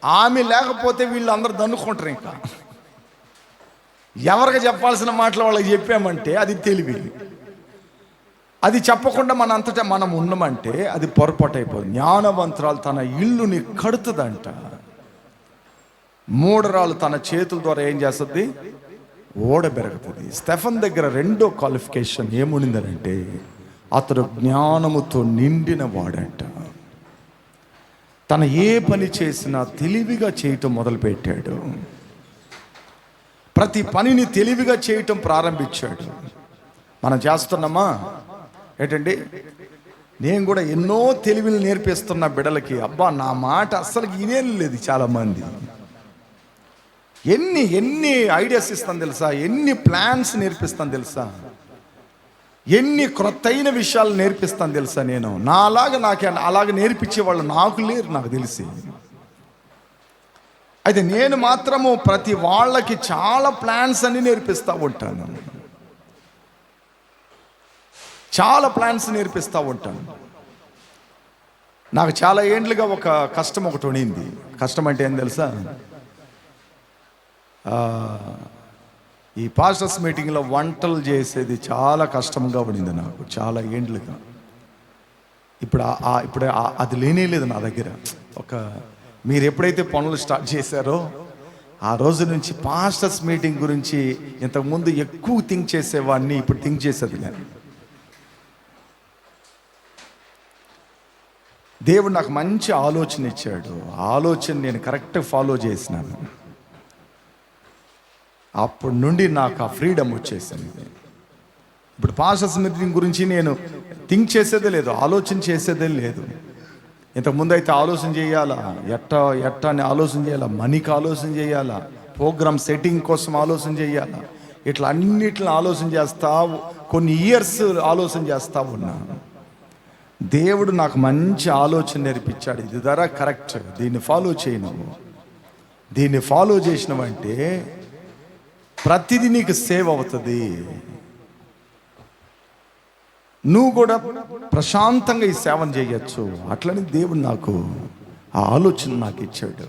ఆమె లేకపోతే వీళ్ళు అందరు దన్నుకుంటారు. ఇంకా ఎవరికి చెప్పాల్సిన మాటలు వాళ్ళకి చెప్పామంటే అది తెలివి. అది చెప్పకుండా మన అంతటా మనం ఉన్నామంటే అది పొరపాటు అయిపోతుంది. జ్ఞానవంతురాలు తన ఇల్లుని కడుతుందంట. మూఢరాలు తన చేతుల ద్వారా ఏం చేస్తుంది? ఓడబెరుగుతుంది. స్టెఫన్ దగ్గర రెండో క్వాలిఫికేషన్ ఏముండిందనంటే అతడు జ్ఞానముతో నిండిన వాడంట. తన ఏ పని చేసినా తెలివిగా చేయటం మొదలుపెట్టాడు. ప్రతి పనిని తెలివిగా చేయటం ప్రారంభించాడు. మనం చేస్తున్నామా ఏంటండి? నేను కూడా ఎన్నో తెలివిని నేర్పిస్తున్నా బిడ్డలకి. అబ్బా నా మాట అస్సలు వినేం లేదు చాలామంది. ఎన్ని ఐడియాస్ ఇస్తాను తెలుసా, ఎన్ని ప్లాన్స్ నేర్పిస్తాను తెలుసా, ఎన్ని క్రొత్తైన విషయాలు నేర్పిస్తాను తెలుసా. నేను నాకు అలాగే నేర్పించే వాళ్ళు నాకు లేరు, నాకు తెలిసి. అయితే నేను మాత్రము ప్రతి వాళ్ళకి చాలా ప్లాన్స్ అన్ని నేర్పిస్తూ ఉంటాను, చాలా ప్లాన్స్ నేర్పిస్తూ ఉంటాను. నాకు చాలా ఏండ్లుగా ఒక కష్టం ఒకటి ఉండింది. కష్టం అంటే ఏం తెలుసా? ఈ పాస్టర్స్ మీటింగ్లో వంటలు చేసేది చాలా కష్టంగా ఉండింది నాకు చాలా ఏండ్లుగా. ఇప్పుడు అది లేనే లేదు నా దగ్గర. మీరు ఎప్పుడైతే పనులు స్టార్ట్ చేశారో ఆ రోజు నుంచి పాస్టర్స్ మీటింగ్ గురించి ఇంతకుముందు ఎక్కువ థింక్ చేసేవాడిని, ఇప్పుడు థింక్ చేసేది లేదు. దేవుడు నాకు మంచి ఆలోచన ఇచ్చాడు. ఆలోచన నేను కరెక్ట్గా ఫాలో చేసినాను. అప్పటి నుండి నాకు ఆ ఫ్రీడమ్ వచ్చేసింది. ఇప్పుడు పాస్టర్స్ మీటింగ్ గురించి నేను థింక్ చేసేదే లేదు, ఆలోచన చేసేదే లేదు. ఇంతకుముందు అయితే ఆలోచన చేయాలా, ఎట్టా అని ఆలోచన చేయాలా, మనీకి ఆలోచన చేయాలా, ప్రోగ్రామ్ సెట్టింగ్ కోసం ఆలోచన చేయాలా, ఇట్లా అన్నిటిని ఆలోచన చేస్తా కొన్ని ఇయర్స్ ఆలోచన చేస్తా ఉన్నా. దేవుడు నాకు మంచి ఆలోచన నేర్పించాడు. ఇది ధర కరెక్ట్, దీన్ని ఫాలో చేయను. దీన్ని ఫాలో చేసినవంటే ప్రతిదీ నీకు సేవ్ అవుతుంది. నువ్వు కూడా ప్రశాంతంగా ఈ సేవను చేయొచ్చు. అట్లని దేవుడు నాకు ఆ ఆలోచన నాకు ఇచ్చాడు.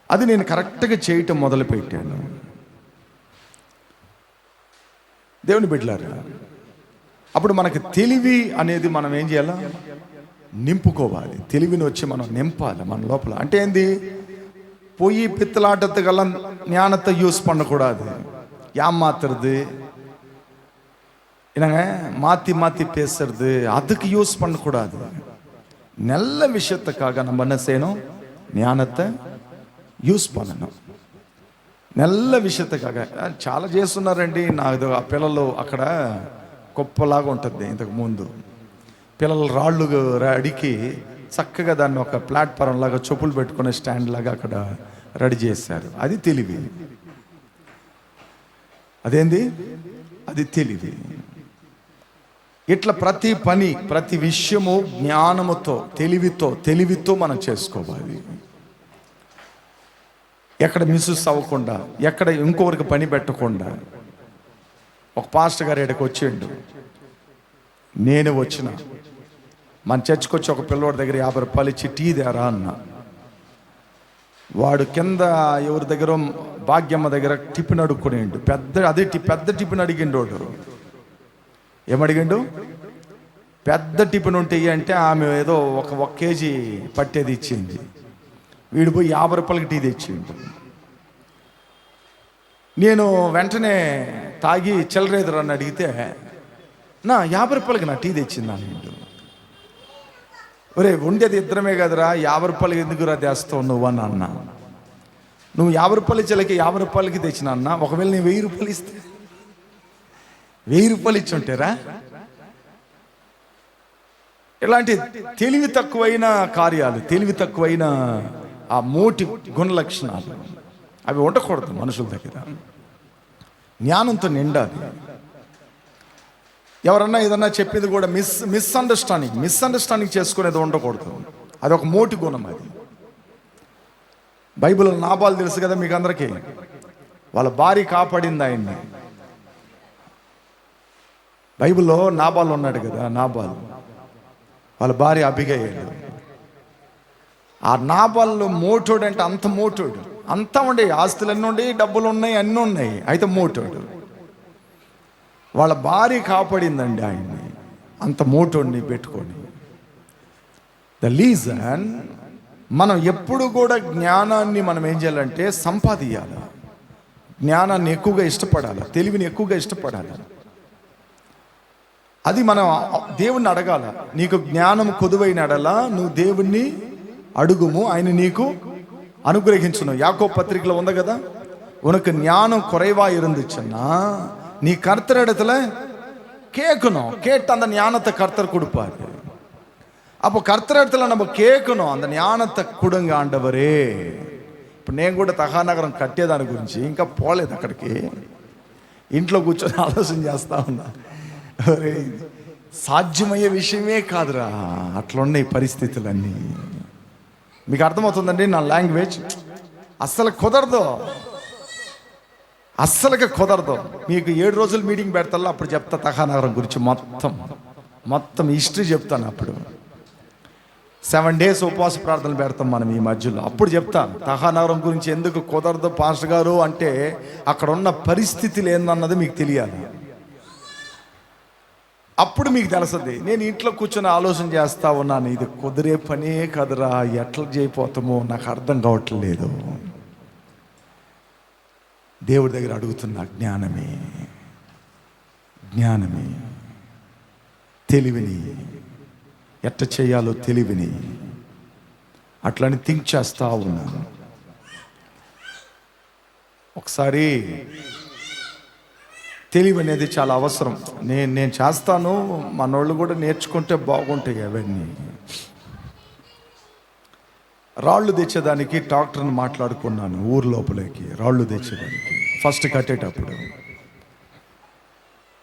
అది నేను కరెక్ట్గా చేయటం మొదలుపెట్టాను. దేవుని బిడ్డలారా, అప్పుడు మనకి తెలివి అనేది మనం ఏం చేయాలా? నింపుకోవాలి. తెలివిని వచ్చి మనం నింపాలి మన లోపల. అంటే ఏంది? పోయి పిత్తలాటத்துக்கெல்ல ஞானத்தை யூஸ் பண்ணக்கூடாது. ஏமாத்துறது, என்னங்க மாற்றி மாற்றி பேசுறது, அதுக்கு யூஸ் பண்ணக்கூடாது. நல்ல விஷயத்துக்காக நம்ம என்ன செய்யணும்? ஞானத்தை యూస్ பண்ணணும். நல்ல విషయத்துக்காக చాలా చేస్తున్నారండి. నాకు ఆ పిల్లలు అక్కడ కుప్పలాగా ఉంటుంది. ఇంతకు ముందు పిల్లలు రాళ్ళు అడిగి చక్కగా దాన్ని ఒక ప్లాట్ఫారం లాగా చెప్పులు పెట్టుకునే స్టాండ్ లాగా అక్కడ రెడీ చేశారు. అది తెలివి. అదేంది? అది తెలివి. ఇట్లా ప్రతి పని, ప్రతి విషయము జ్ఞానముతో, తెలివితో మనం చేసుకోవాలి. ఎక్కడ మిస్యూస్ అవ్వకుండా, ఎక్కడ ఇంకొకరికి పని పెట్టకుండా. ఒక పాస్టర్ గారు ఇక్కడికి వచ్చిండు. నేను వచ్చిన మన చర్చికి వచ్చి ఒక పిల్లవాడి దగ్గర 50 రూపాయలు ఇచ్చి టీ దేరా అన్న. వాడు కింద ఎవరి దగ్గర, భాగ్యమ్మ దగ్గర టిఫిన్ అడుక్కునేండు. పెద్ద టిఫిన్ అడిగిండు. వాడు ఏమడిగిండు? పెద్ద టిఫిన్ ఉంటే అంటే ఆమె ఏదో ఒక కేజీ పట్టేది ఇచ్చింది. వీడు పోయి 50 రూపాయలకి టీ తెచ్చిండు. నేను వెంటనే తాగి చిల్లరేదురు అని అడిగితే, నా 50 రూపాయలకి నా టీ తెచ్చింది అన్నాడు. ఒరే, ఉండేది ఇద్దరమే కదరా, 50 రూపాయలకి ఎందుకురా తెస్తావు నువ్వు అని అన్నా. నువ్వు 50 రూపాయలు ఇచ్చేలకి 50 రూపాయలకి తెచ్చిన అన్న. ఒకవేళ నేను 1000 రూపాయలు ఇస్తే 1000 రూపాయలు ఇచ్చి ఉంటారా? ఇలాంటి తెలివి తక్కువైన కార్యాలు, తెలివి తక్కువైన ఆ మోటి గుణ లక్షణాలు అవి ఉండకూడదు మనుషుల దగ్గర. జ్ఞానంతో నిండాలి. ఎవరన్నా ఏదన్నా చెప్పింది కూడా మిస్అండర్స్టాండింగ్ చేసుకునేది ఉండకూడదు. అది ఒక మోటి గుణం. అది బైబిల్లో నాబాలు తెలుసు కదా మీకు అందరికీ. వాళ్ళ భార్య కాపాడింది ఆయన్ని. బైబిల్లో నాబాలు ఉన్నాడు కదా, నాబాలు వాళ్ళ భార్య అబిగయీలు. ఆ నాబాలు మోటోడు అంటే అంత మోటోడు, అంతా ఉండే, ఆస్తులు అన్నీ ఉండే, డబ్బులు ఉన్నాయి, అన్నీ ఉన్నాయి, అయితే మోటోడు. వాళ్ళ భార్య కాపాడిందండి ఆయన్ని, అంత మోటోడిని పెట్టుకొని. ద రీజన్ మనం ఎప్పుడు కూడా జ్ఞానాన్ని మనం ఏం చేయాలంటే సంపాదించాలి. జ్ఞానాన్ని ఎక్కువగా ఇష్టపడాలి, తెలివిని ఎక్కువగా ఇష్టపడాలి. అది మనం దేవుణ్ణి అడగాల. నీకు జ్ఞానం కొదువైన ఎడల నువ్వు దేవుణ్ణి అడుగుము, ఆయన నీకు అనుగ్రహించును. యాకోబు పత్రికలో ఉంది కదా, ఉనకు ஞானம் குறைவா இருந்துச்சுன்னா நீ கர்த்தர் இடத்துல கேட்கணும். கேட்டு அந்த ஞானத்தை கர்த்தர் கொடுப்பாரு. அப்போ கர்த்தர் இடத்துல நம்ம கேட்கணும், அந்த ஞானத்தை கொடுங்க ఆండవరే. ఇప్పుడు నేను కూడా తహానగరం కట్టేదాని గురించి ఇంకా పోలేదు అక్కడికి. ఇంట్లో కూర్చొని ఆలోచన చేస్తా ఉన్నా. సాధ్యమయ్యే విషయమే కాదురా, అట్లున్నాయి పరిస్థితులన్నీ. మీకు అర్థమవుతుందండి నా లాంగ్వేజ్? అస్సలు కుదరదు, అస్సలుగా కుదరదు. మీకు 7 రోజులు మీటింగ్ పెడతా, అప్పుడు చెప్తా తహానగరం గురించి మొత్తం హిస్టరీ చెప్తాను. అప్పుడు 7 days ఉపవాస ప్రార్థనలు పెడతాం మనం ఈ మధ్యలో. అప్పుడు చెప్తాను తహానగరం గురించి. ఎందుకు కుదరదు పాస్టర్ గారు అంటే, అక్కడ ఉన్న పరిస్థితులు ఏందన్నది మీకు తెలియాలి. అప్పుడు మీకు తెలుస్తుంది. నేను ఇంట్లో కూర్చొని ఆలోచన చేస్తా ఉన్నాను, ఇది కుదిరే పనే కదరా, ఎట్లా చేయపోతామో నాకు అర్థం కావట్లేదు. దేవుడి దగ్గర అడుగుతున్నా జ్ఞానమే, తెలివిని, ఎట్ట చేయాలో తెలివిని, అట్లని థింక్ చేస్తా ఉన్నాను. ఒకసారి తెలివి అనేది చాలా అవసరం. నేను చేస్తాను, మనోళ్ళు కూడా నేర్చుకుంటే బాగుంటాయి. అవన్నీ రాళ్ళు తెచ్చేదానికి ట్రాక్టర్ని మాట్లాడుకున్నాను. ఊరు లోపలికి రాళ్ళు తెచ్చేదానికి ఫస్ట్ కట్టేటప్పుడు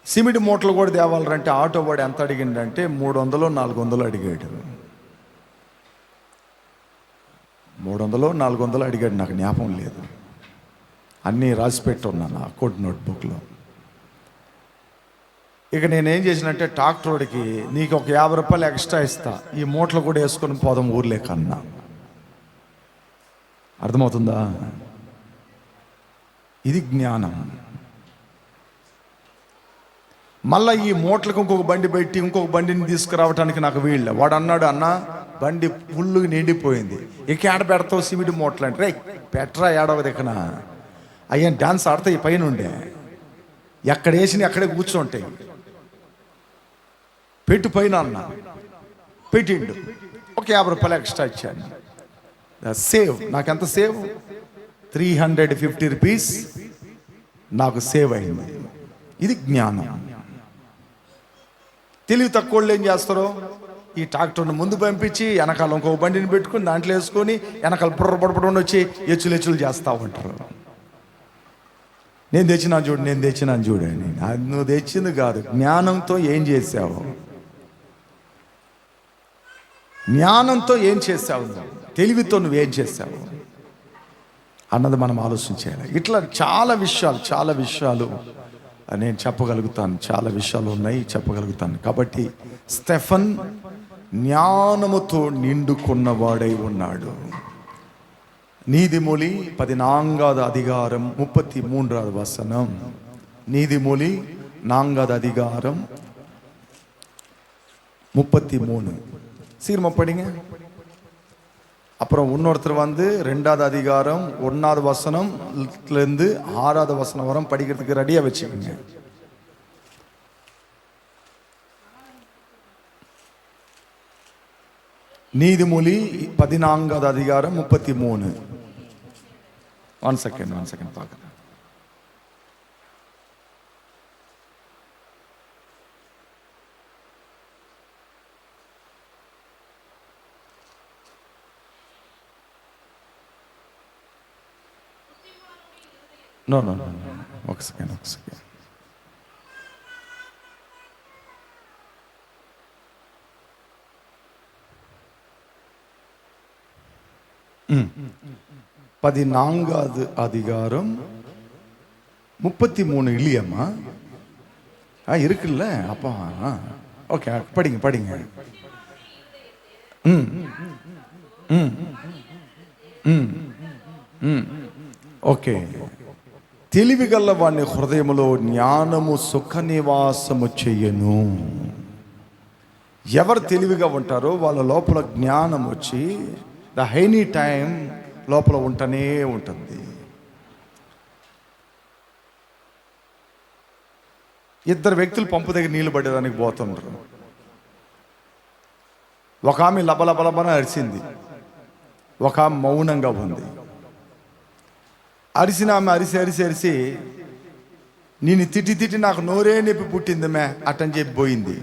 సిమెంట్ మూటలు కూడా తేవాలంటే ఆటో వాడు ఎంత అడిగిండంటే 300 400 అడిగాడు. 300 400 అడిగాడు, నాకు జ్ఞాపకం లేదు. అన్నీ రాసి పెట్టున్నాను అకౌంట్ నోట్బుక్లో. ఇక నేనేం చేసినంటే ట్రాక్టర్కి నీకు ఒక 50 రూపాయలు ఎక్స్ట్రా ఇస్తా, ఈ మూటలు కూడా వేసుకొని పోదాం ఊర్లే కన్నా. అర్థమవుతుందా? ఇది జ్ఞానం. మళ్ళీ ఈ మూటలకు ఇంకొక బండి పెట్టి ఇంకొక బండిని తీసుకురావడానికి నాకు వీళ్ళే. వాడు అన్నాడు, అన్న బండి ఫుల్లుగా నిండిపోయింది, ఇక ఏడ పెడతావు సిమిడి మూటలు అంటే, రే పెట్రా ఏడవ దిక్కన అయ్యా డాన్స్ ఆడతాయి పైన ఉండే, ఎక్కడ వేసిన అక్కడే కూర్చోంటాయి, పెట్టు పైన అన్న. పెట్టిండు, ఒక 50 రూపాయలు ఎక్స్ట్రా ఇచ్చాను. సేవ్, నాకెంత సేవ్? 350 రూపీస్ నాకు సేవ్ అయింది. ఇది జ్ఞానం. తెలివి తక్కువ వాళ్ళు ఏం చేస్తారో, ఈ ట్రాక్టర్ను ముందు పంపించి వెనకాల ఇంకొక బండిని పెట్టుకుని దాంట్లో వేసుకొని వెనకాల పొడపడపడి వచ్చి ఎచ్చులు చేస్తూ ఉంటారు. నేను తెచ్చినాను చూడండి. అది నువ్వు తెచ్చింది కాదు, జ్ఞానంతో ఏం చేసావు, జ్ఞానంతో ఏం చేసావు, తెలివితో నువ్వేం చేసావు అన్నది మనం ఆలోచించాలి. ఇట్లా చాలా విషయాలు నేను చెప్పగలుగుతాను, చాలా విషయాలు ఉన్నాయి చెప్పగలుగుతాను. కాబట్టి స్టెఫన్ జ్ఞానముతో నిండుకున్నవాడై ఉన్నాడు. నీతిమొలి 14వ అధికారం 33వ వచనం. நீதிமொழி 4வது அதிகாரம் 33. சீக்கிரமா படிங்க. அப்புறம் இன்னொருத்தர் 2வது அதிகாரம் 1வது வசனம்லேருந்து 6வது வசனம் வரை படிக்கிறதுக்கு ரெடியா வச்சுக்கோங்க. நீதிமொழி 14வது அதிகாரம் 33. ஒன் செகண்ட் பார்க்குறேன். No. ఒక సెకండ్. 14வது அதிகாரம் 33 இல்லையம்மா? இருக்குல்ல அப்பா? ஓகே, படிங்க. ఓకే. తెలివిగల వాని హృదయములో జ్ఞానము సుఖ నివాసము చెయ్యను. ఎవరు తెలివిగా ఉంటారో వాళ్ళ లోపల జ్ఞానం వచ్చి ఎనీ టైం లోపల ఉంటనే ఉంటుంది. ఇద్దరు వ్యక్తులు పంపు దగ్గర నీళ్లు పడేదానికి పోతుండ్రు. ఒక ఆమె లబలబలబన అరిచింది, ఒక ఆమె మౌనంగా ఉంది. అరిసిన ఆమె అరిసి నేను తిట్టి నాకు నోరే నొప్పి పుట్టింది అట్టని చెప్పి పోయింది.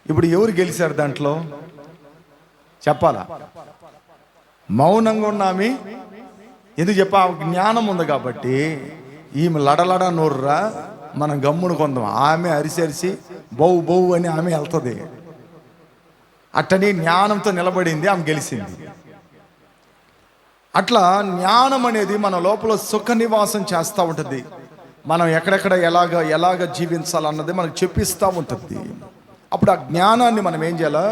ఇప్పుడు ఎవరు గెలిచారు దాంట్లో చెప్పాలా? మౌనంగా ఉన్న ఆమె. ఎందుకు చెప్పా? జ్ఞానం ఉంది కాబట్టి. ఈమె లడలడ నోర్రా, మనం గమ్మును కొందాం. ఆమె అరిసి బౌ అని ఆమె వెళ్తుంది. అట్టని జ్ఞానంతో నిలబడింది, ఆమె గెలిచింది. అట్లా జ్ఞానం అనేది మన లోపల సుఖ నివాసం చేస్తూ ఉంటుంది. మనం ఎక్కడెక్కడ ఎలాగ జీవించాలన్నది మనకు చెప్పిస్తూ ఉంటుంది. అప్పుడు ఆ జ్ఞానాన్ని మనం ఏం చేయాలా?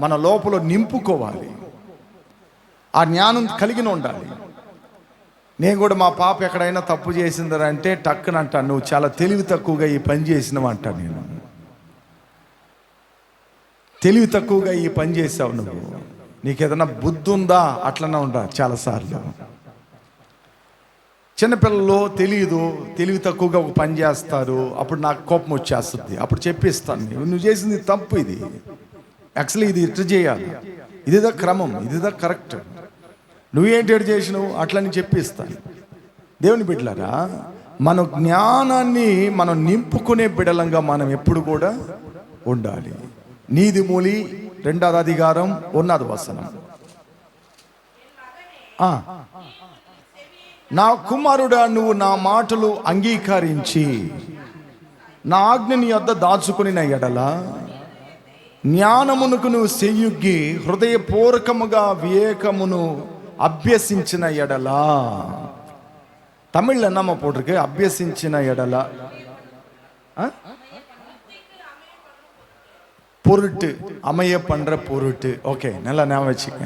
మన లోపల నింపుకోవాలి. ఆ జ్ఞానం కలిగిన ఉండాలి. నేను కూడా మా పాప ఎక్కడైనా తప్పు చేసిందంటే టక్కున అంటాను, నువ్వు చాలా తెలివి తక్కువగా ఈ పని చేసినావు అంటాను. నేను తెలివి తక్కువగా ఈ పని చేసావు, నువ్వు నీకేదైనా బుద్ధి ఉందా? అట్లనే ఉండా. చాలాసార్లు చిన్నపిల్లలు తెలియదు, తెలివి తక్కువగా ఒక పని చేస్తారు. అప్పుడు నాకు కోపం వచ్చేస్తుంది. అప్పుడు చెప్పిస్తాను, నువ్వు చేసింది తప్పు, ఇది యాక్చువల్లీ ఇది ఇట్లా చేయాలి, ఇదిదా క్రమం, ఇదిదా కరెక్ట్, నువ్వేంటి చేసినావు అట్లని చెప్పిస్తాను. దేవుని బిడ్డలారా, మన జ్ఞానాన్ని మనం నింపుకునే బిడలంగా మనం ఎప్పుడు కూడా ఉండాలి. నీతిమొలి 2వ అధికారం 1వ వచనం. నా కుమారుడా, నువ్వు నా మాటలు అంగీకరించి నా ఆజ్ఞని యొద్ద దాచుకుని నా ఎడల జ్ఞానమునకు నువ్వు సెయ్యుగ్గి హృదయపూర్వకముగా వివేకమును అభ్యసించిన ఎడల. தமிழ்ல என்னம்மா போட்டிருக்கு? அபியசிச்சின எடல பொருட்டு, அமைய பண்ற பொருட்டு. ఓకే, నెల జ్ఞాపకం వச்சுக்க.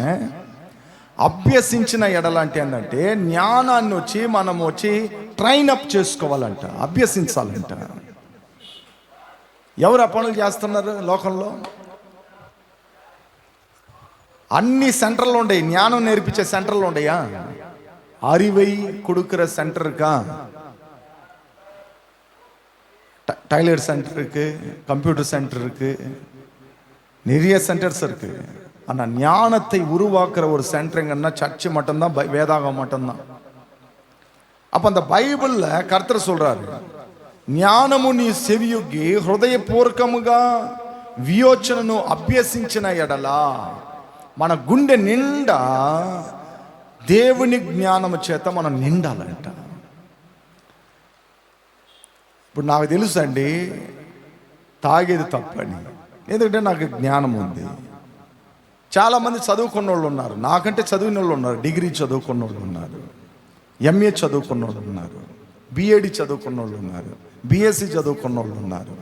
అభ్యసించిన ఎడల అంటే ఏంటంటే జ్ఞానాన్ని వచ్చి మనం వచ్చి ట్రైన్ అప్ చేసుకోవాలంట, అభ్యసించాలంట. ఎవరు ఆ పనులు చేస్తున్నారు లోకంలో? అన్ని సెంటర్లు ఉన్నాయి, జ్ఞానం నేర్పించే సెంటర్లు ఉన్నాయా? அறிவை கொடுக்கிற சென்டர் இருக்கா? டைலர் சென்டர் இருக்கு, கம்ப்யூட்டர் சென்டர் இருக்கு, நிறைய சென்டர்ஸ் இருக்கு. ஆனால் ஞானத்தை உருவாக்குற ஒரு சென்டருங்கன்னா சர்ச்சு மட்டும்தான், வேதாகம் மட்டும்தான். அப்போ அந்த బైబిల్లో కర్తర్ சொல்றாரு, జ్ఞానము నీ సెవియుగి హృదయపూర్వకముగా వియోచనను అభ్యసించిన ఎడల మన గుండె నిండా దేవుని జ్ఞానము చేత మనం నిండాలంట. ఇప్పుడు నాకు తెలుసు అండి తాగేది తప్పని, ఎందుకంటే నాకు జ్ఞానం ఉంది. చాలామంది చదువుకున్న వాళ్ళు ఉన్నారు, నాకంటే చదివిన వాళ్ళు ఉన్నారు, డిగ్రీ చదువుకున్న వాళ్ళు ఉన్నారు, ఎంఏ చదువుకున్న వాళ్ళు ఉన్నారు, బిఏడి చదువుకున్న వాళ్ళు ఉన్నారు, బిఎస్సి చదువుకున్న వాళ్ళు ఉన్నారు.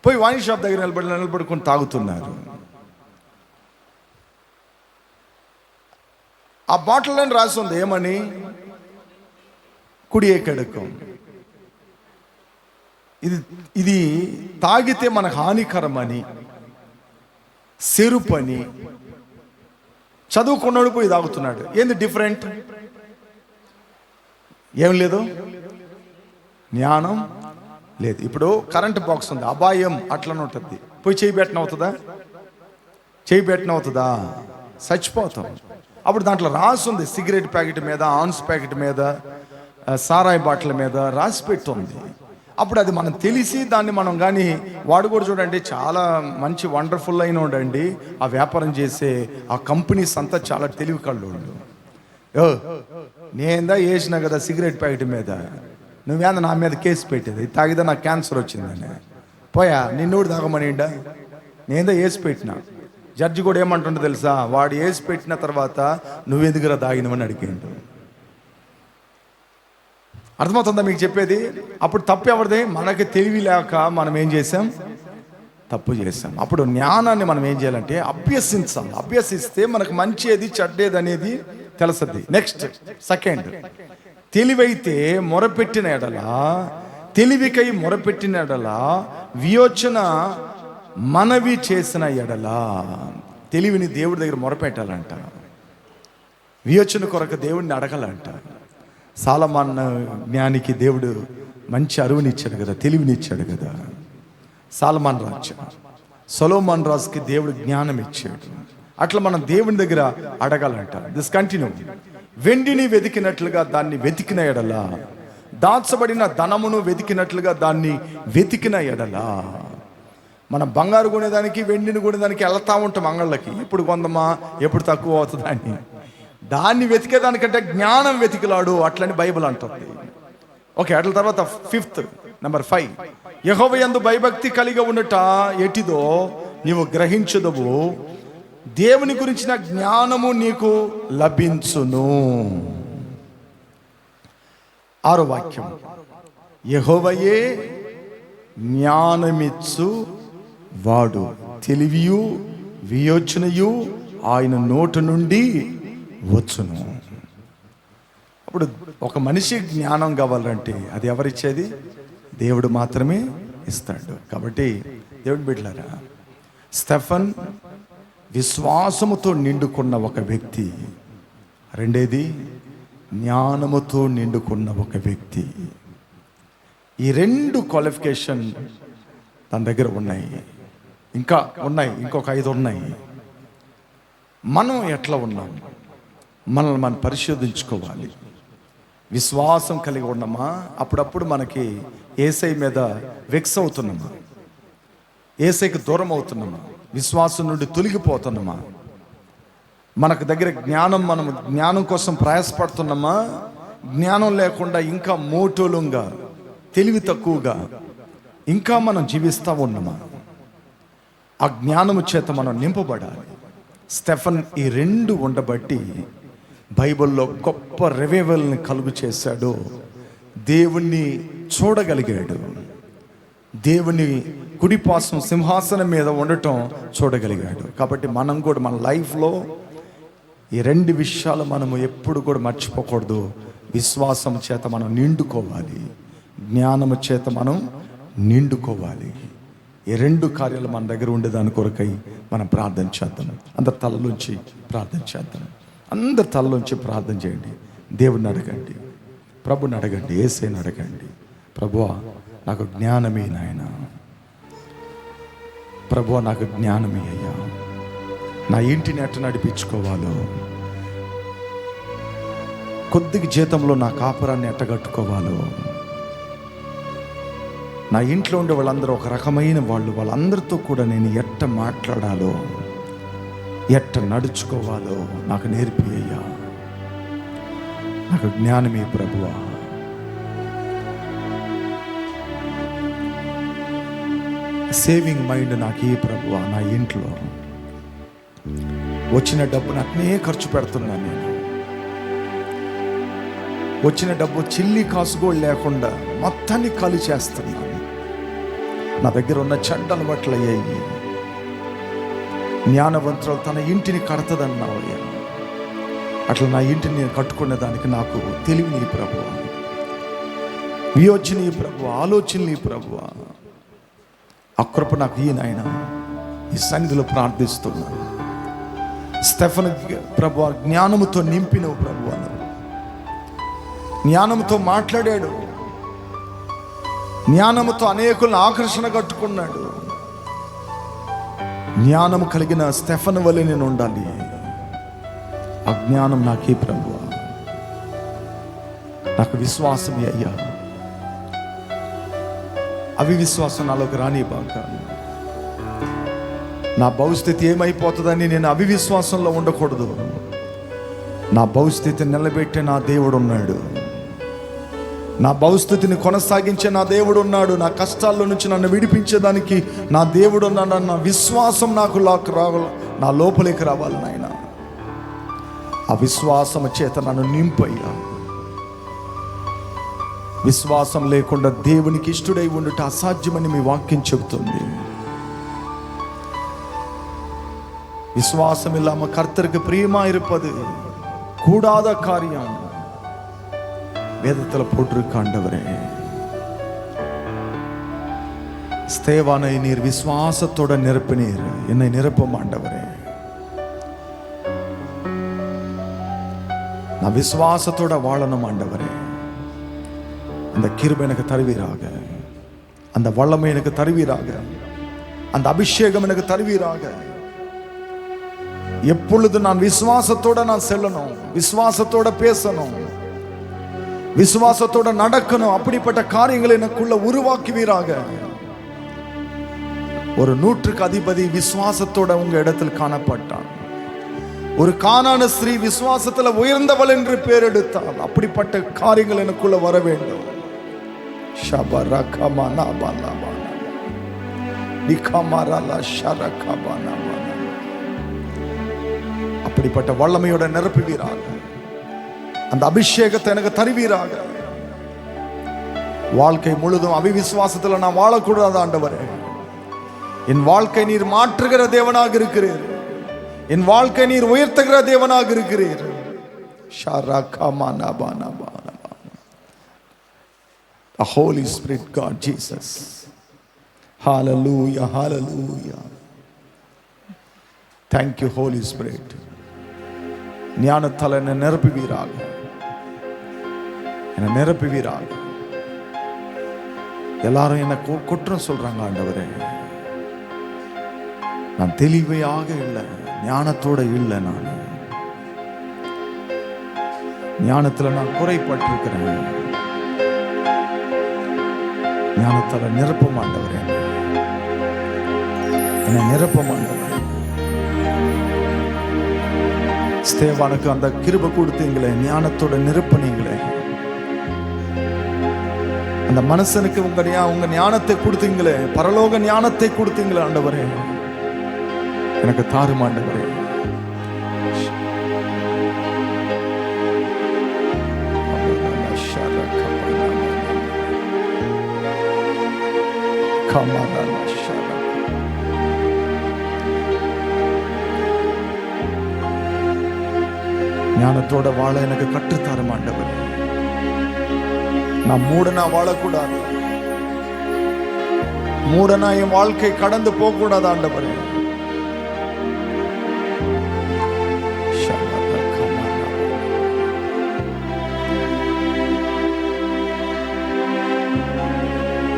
పోయి వైన్ షాప్ దగ్గర నిలబడుకొని తాగుతున్నారు. ఆ బాటిల్లో రాసి ఉంది ఏమని? కుడియే కడుకం. ఇది తాగితే మనకు హానికరమని, సెరుపని. చదువుకున్నాడు పోయి తాగుతున్నాడు. ఏంది డిఫరెంట్? ఏం లేదు, జ్ఞానం లేదు. ఇప్పుడు కరెంట్ బాక్స్ ఉంది, అపాయం అట్లనే ఉంటుంది. పోయి చేయి పెట్టిన అవుతుందా? చేయి పెట్టిన అవుతుందా? చచ్చిపోతాం. అప్పుడు దాంట్లో రాసి ఉంది, సిగరెట్ ప్యాకెట్ మీద, ఆన్స్ ప్యాకెట్ మీద, సారాయి బాటిల్ మీద రాసి పెట్టుంది. అప్పుడు అది మనం తెలిసి దాన్ని మనం కానీ వాడు కూడా చూడండి చాలా మంచి వండర్ఫుల్ అయిన ఉండండి. ఆ వ్యాపారం చేసే ఆ కంపెనీస్ అంతా చాలా తెలివి కళ్ళోళ్ళు. నేందా వేసినా కదా సిగరెట్ ప్యాకెట్ మీద, నువ్వేందా నా మీద కేసు పెట్టేది, తాగిదా నాకు క్యాన్సర్ వచ్చిందని. పోయా నిన్నోడు తాగమనిండా, నేందా వేసి పెట్టినా. జడ్జి కూడా ఏమంటుండో తెలుసా? వాడు వేసి పెట్టిన తర్వాత నువ్వెందుకురా దాగినవని అడిగిండు. అర్థమవుతుందా మీకు చెప్పేది? అప్పుడు తప్పు ఎవరిది? మనకి తెలివి లేక మనం ఏం చేసాం? తప్పు చేసాం. అప్పుడు జ్ఞానాన్ని మనం ఏం చేయాలంటే అభ్యసించాలి. అభ్యసిస్తే మనకు మంచిది చెడ్డేది అనేది తెలుస్తుంది. నెక్స్ట్ సెకండ్, తెలివైతే మొరపెట్టిన ఎడల, తెలివికై మొరపెట్టిన ఎడల, వియోచన మనవి చేసిన ఎడల. తెలివిని దేవుడి దగ్గర మొరపెట్టాలంట, వియోచన కొరకు దేవుడిని అడగాలంట. సాలమాన్ జ్ఞానికి దేవుడు మంచి అరువునిచ్చాడు కదా, తెలివినిచ్చాడు కదా. సాలమాన్ రాజు, సొలొమోన్ రాజుకి దేవుడు జ్ఞానం ఇచ్చాడు. అట్లా మనం దేవుని దగ్గర అడగాలంట. This continue. వెండిని వెతికినట్లుగా దాన్ని వెతికిన ఎడల, దాచబడిన ధనమును వెతికినట్లుగా దాన్ని వెతికిన ఎడల. మనం బంగారు కొనేదానికి, వెండిని కొనేదానికి వెళ్తా ఉంటాం అంగళ్ళకి. ఎప్పుడు కొందమా, ఎప్పుడు తక్కువ అవుతుందా అని. దాన్ని వెతికేదానికంటే జ్ఞానం వెతికిలాడు అట్లని బైబిల్ అంటుంది. ఓకే, అట్ల తర్వాత ఫిఫ్త్, నెంబర్ 5, యెహోవా యందు భయభక్తి కలిగి ఉండట ఎటిదో నీవు గ్రహించదవు, దేవుని గురించిన జ్ఞానము నీకు లభించును. 6వ వాక్యం, యెహోవాయే జ్ఞానమిచ్చు వాడు, తెలివియు వియోచనయు ఆయన నోటి నుండి వచ్చును. అప్పుడు ఒక మనిషి జ్ఞానం కావాలంటే అది ఎవరిచ్చేది? దేవుడు మాత్రమే ఇస్తాడు. కాబట్టి దేవుడు బిడ్డలారా, స్టెఫన్ విశ్వాసముతో నిండుకున్న ఒక వ్యక్తి. రెండేది, జ్ఞానముతో నిండుకున్న ఒక వ్యక్తి. ఈ 2 క్వాలిఫికేషన్ తన దగ్గర ఉన్నాయి. ఇంకా ఉన్నాయి, ఇంకొక 5 ఉన్నాయి. మనం ఎట్లా ఉన్నాం? మనల్ని మనం పరిశోధించుకోవాలి. విశ్వాసం కలిగి ఉన్నామా? అప్పుడప్పుడు మనకి యేసై మీద వెక్స్ అవుతున్నామా? యేసైకి దూరం అవుతున్నామా? విశ్వాసం నుండి తొలగిపోతున్నామా? మనకు దగ్గర మనం జ్ఞానం కోసం ప్రయాసపడుతున్నామా? జ్ఞానం లేకుండా ఇంకా మోటోలుగా, తెలివి తక్కువగా ఇంకా మనం జీవిస్తూ ఉన్నామా? ఆ జ్ఞానము చేత మనం నింపబడాలి. స్టెఫన్ ఈ 2 ఉండబట్టి బైబిల్లో గొప్ప రివైవల్ని కలుగు చేశాడు. దేవుణ్ణి చూడగలిగాడు. దేవుని కుడిపాసం సింహాసనం మీద ఉండటం చూడగలిగాడు. కాబట్టి మనం కూడా మన లైఫ్లో ఈ రెండు విషయాలు మనము ఎప్పుడు కూడా మర్చిపోకూడదు. విశ్వాసం చేత మనం నిండుకోవాలి, జ్ఞానము చేత మనం నిండుకోవాలి. ఈ రెండు కార్యాలు మన దగ్గర ఉండేదాని కొరకై మనం ప్రార్థన చేద్దాం. అందరి తలలోంచి ప్రార్థన చేద్దాం. అందరి తలలోంచి ప్రార్థన చేయండి. దేవుని అడగండి, ప్రభుని అడగండి, యేసయ్యను అడగండి. ప్రభువా నాకు జ్ఞానమే నాయన, ప్రభువా నాకు జ్ఞానమే అయ్యా. నా ఇంటిని ఎట్ట నడిపించుకోవాలో, కొద్దిగా జీతంలో నా కాపురాన్ని ఎట్టగట్టుకోవాలో, నా ఇంట్లో ఉండే వాళ్ళందరూ ఒక రకమైన వాళ్ళందరితో కూడా నేను ఎట్ట మాట్లాడాలో, ఎట్ట నడుచుకోవాలో నాకు నేర్పి అయ్యా. నాకు జ్ఞానమే ప్రభువా. సేవింగ్ మైండ్ నాకు ఏ ప్రభువా. నా ఇంట్లో వచ్చిన డబ్బును అట్నే ఖర్చు పెడుతున్నాను నేను. వచ్చిన డబ్బు చిల్లి కాసు కూడా లేకుండా మొత్తాన్ని ఖాళీ చేస్తున్నాను. నా దగ్గర ఉన్న చెడ్డ అలవాట్లు అయ్యాయి. జ్ఞానవంతులు తన ఇంటిని కడతదన్నావయ్యా. అట్లా నా ఇంటిని నేను కట్టుకునే దానికి నాకు తెలివిని ప్రభువా, వియోచన ప్రభువా, ఆలోచనలు ప్రభువా. ఆ కృప నాకు ఈ నాయన ఈ సన్నిధిలో ప్రార్థిస్తున్నాను. స్టెఫెను ప్రభువా జ్ఞానముతో నింపినవు ప్రభువా. జ్ఞానంతో మాట్లాడాడు, జ్ఞానముతో అనేకులను ఆకర్షణ కట్టుకున్నాడు. జ్ఞానము కలిగిన స్టెఫెను వలె నేను ఉండాలి. ఆ జ్ఞానం నాకే ప్రభువా. నాకు విశ్వాసమే అయ్యా. అవిశ్వాసం నాలోకి రానివ్వక. నా భవిష్యత్తు ఏమైపోతుందని నేను అవిశ్వాసంలో ఉండకూడదు. నా భవిష్యత్తు నిలబెట్టే నా దేవుడు ఉన్నాడు. నా భవిష్యత్తుని కొనసాగించే నా దేవుడు ఉన్నాడు. నా కష్టాల్లో నుంచి నన్ను విడిపించేదానికి నా దేవుడు ఉన్నాడు అన్న విశ్వాసం నాకు నా లోపలికి రావాలి నాయన. ఆ విశ్వాసం చేత నన్ను నింపయ్యా. విశ్వాసం లేకుండా దేవునికి ఇష్టడై ఉండుట అసాధ్యమని మీ వాక్యం చెబుతుంది. விசுவாசம் இல்லாம கர்த்தருக்கு பிரியமா இருப்பது கூடாத காரியம். வேதத்தில் போட்டிருக்க ஆண்டவரே, ஸ்தேவானை நீர் விசுவாசத்தோட நிரப்பினீர், என்னை நிரப்பும் ஆண்டவரே. நான் விசுவாசத்தோட வாழணும் ஆண்டவரே. அந்த கிருபை எனக்கு தருவீராக, அந்த வல்லமை எனக்கு தருவீராக, அந்த அபிஷேகம் எனக்கு தருவீராக. எப்பொழுது நான் விசுவாசத்தோட நான் செல்லணும், விசுவாசத்தோட பேசணும், விசுவாசத்தோட நடக்கணும். அப்படிப்பட்ட காரியங்களை எனக்குள்ள உருவாக்குவீராக. ஒரு 100க்கு அதிபதி விசுவாசத்தோட உங்க இடத்தில் காணப்பட்டான். ஒரு கானான ஸ்திரீ விசுவாசத்துல உயர்ந்தவள் என்று பேர் எடுத்தாள். அப்படிப்பட்ட காரியங்கள் எனக்குள்ள வர வேண்டும். அப்படிப்பட்ட வல்லமையோட நிரப்புவீராக. அந்த அபிஷேகத்தை எனக்கு தருவீராக. வாழ்க்கை முழுதும் அவிவிசுவாசத்துல நான் வாழக்கூடாது ஆண்டவரே. என் வாழ்க்கை நீர் மாற்றுகிற தேவனாக இருக்கிறீர். என் வாழ்க்கை நீர் உயர்த்துகிற தேவனாக இருக்கிறீர். The Holy Spirit, God Jesus. Hallelujah, hallelujah. Thank you, Holy Spirit. ஞானத்தால் என்னை நிரப்புவீராக, என்னை நிரப்புவீராக. எல்லாரும் என்ன குற்றம் சொல்றாங்க ஆண்டவரே. நான் தெளிவையாக இல்லை, ஞானத்தோட இல்லை. நான் ஞானத்துல நான் குறைப்பட்டிருக்கிறேன். ஞானத்தால நிரப்ப மாட்டவரே, என்னை நிரப்ப மாட்டவரே. ஸ்தேவானுக்கு அந்த கிருபை கொடுத்தீங்களே, ஞானத்தோட நிரப்புனீங்களே. அந்த மனுஷனுக்கு உங்க ஞானத்தை கொடுத்தீங்களே, பரலோக ஞானத்தை கொடுத்தீங்களே ஆண்டவரே. எனக்கு தாரும் ஆண்டவரே. ஞானத்தோட வாழ எனக்கு கற்றுத்தாரும் ஆண்டவர். நான் மூடனா வாழக்கூடாது, மூடனா என் வாழ்க்கை கடந்து போக கூடாது ஆண்டவர்.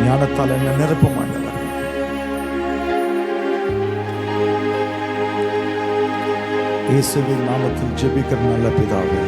ஞானத்தால் என்ன நிரப்பும் ஆண்டவர். இயேசுவின் நாமத்தில் ஜெபிக்கிற நல்ல பிதாவே.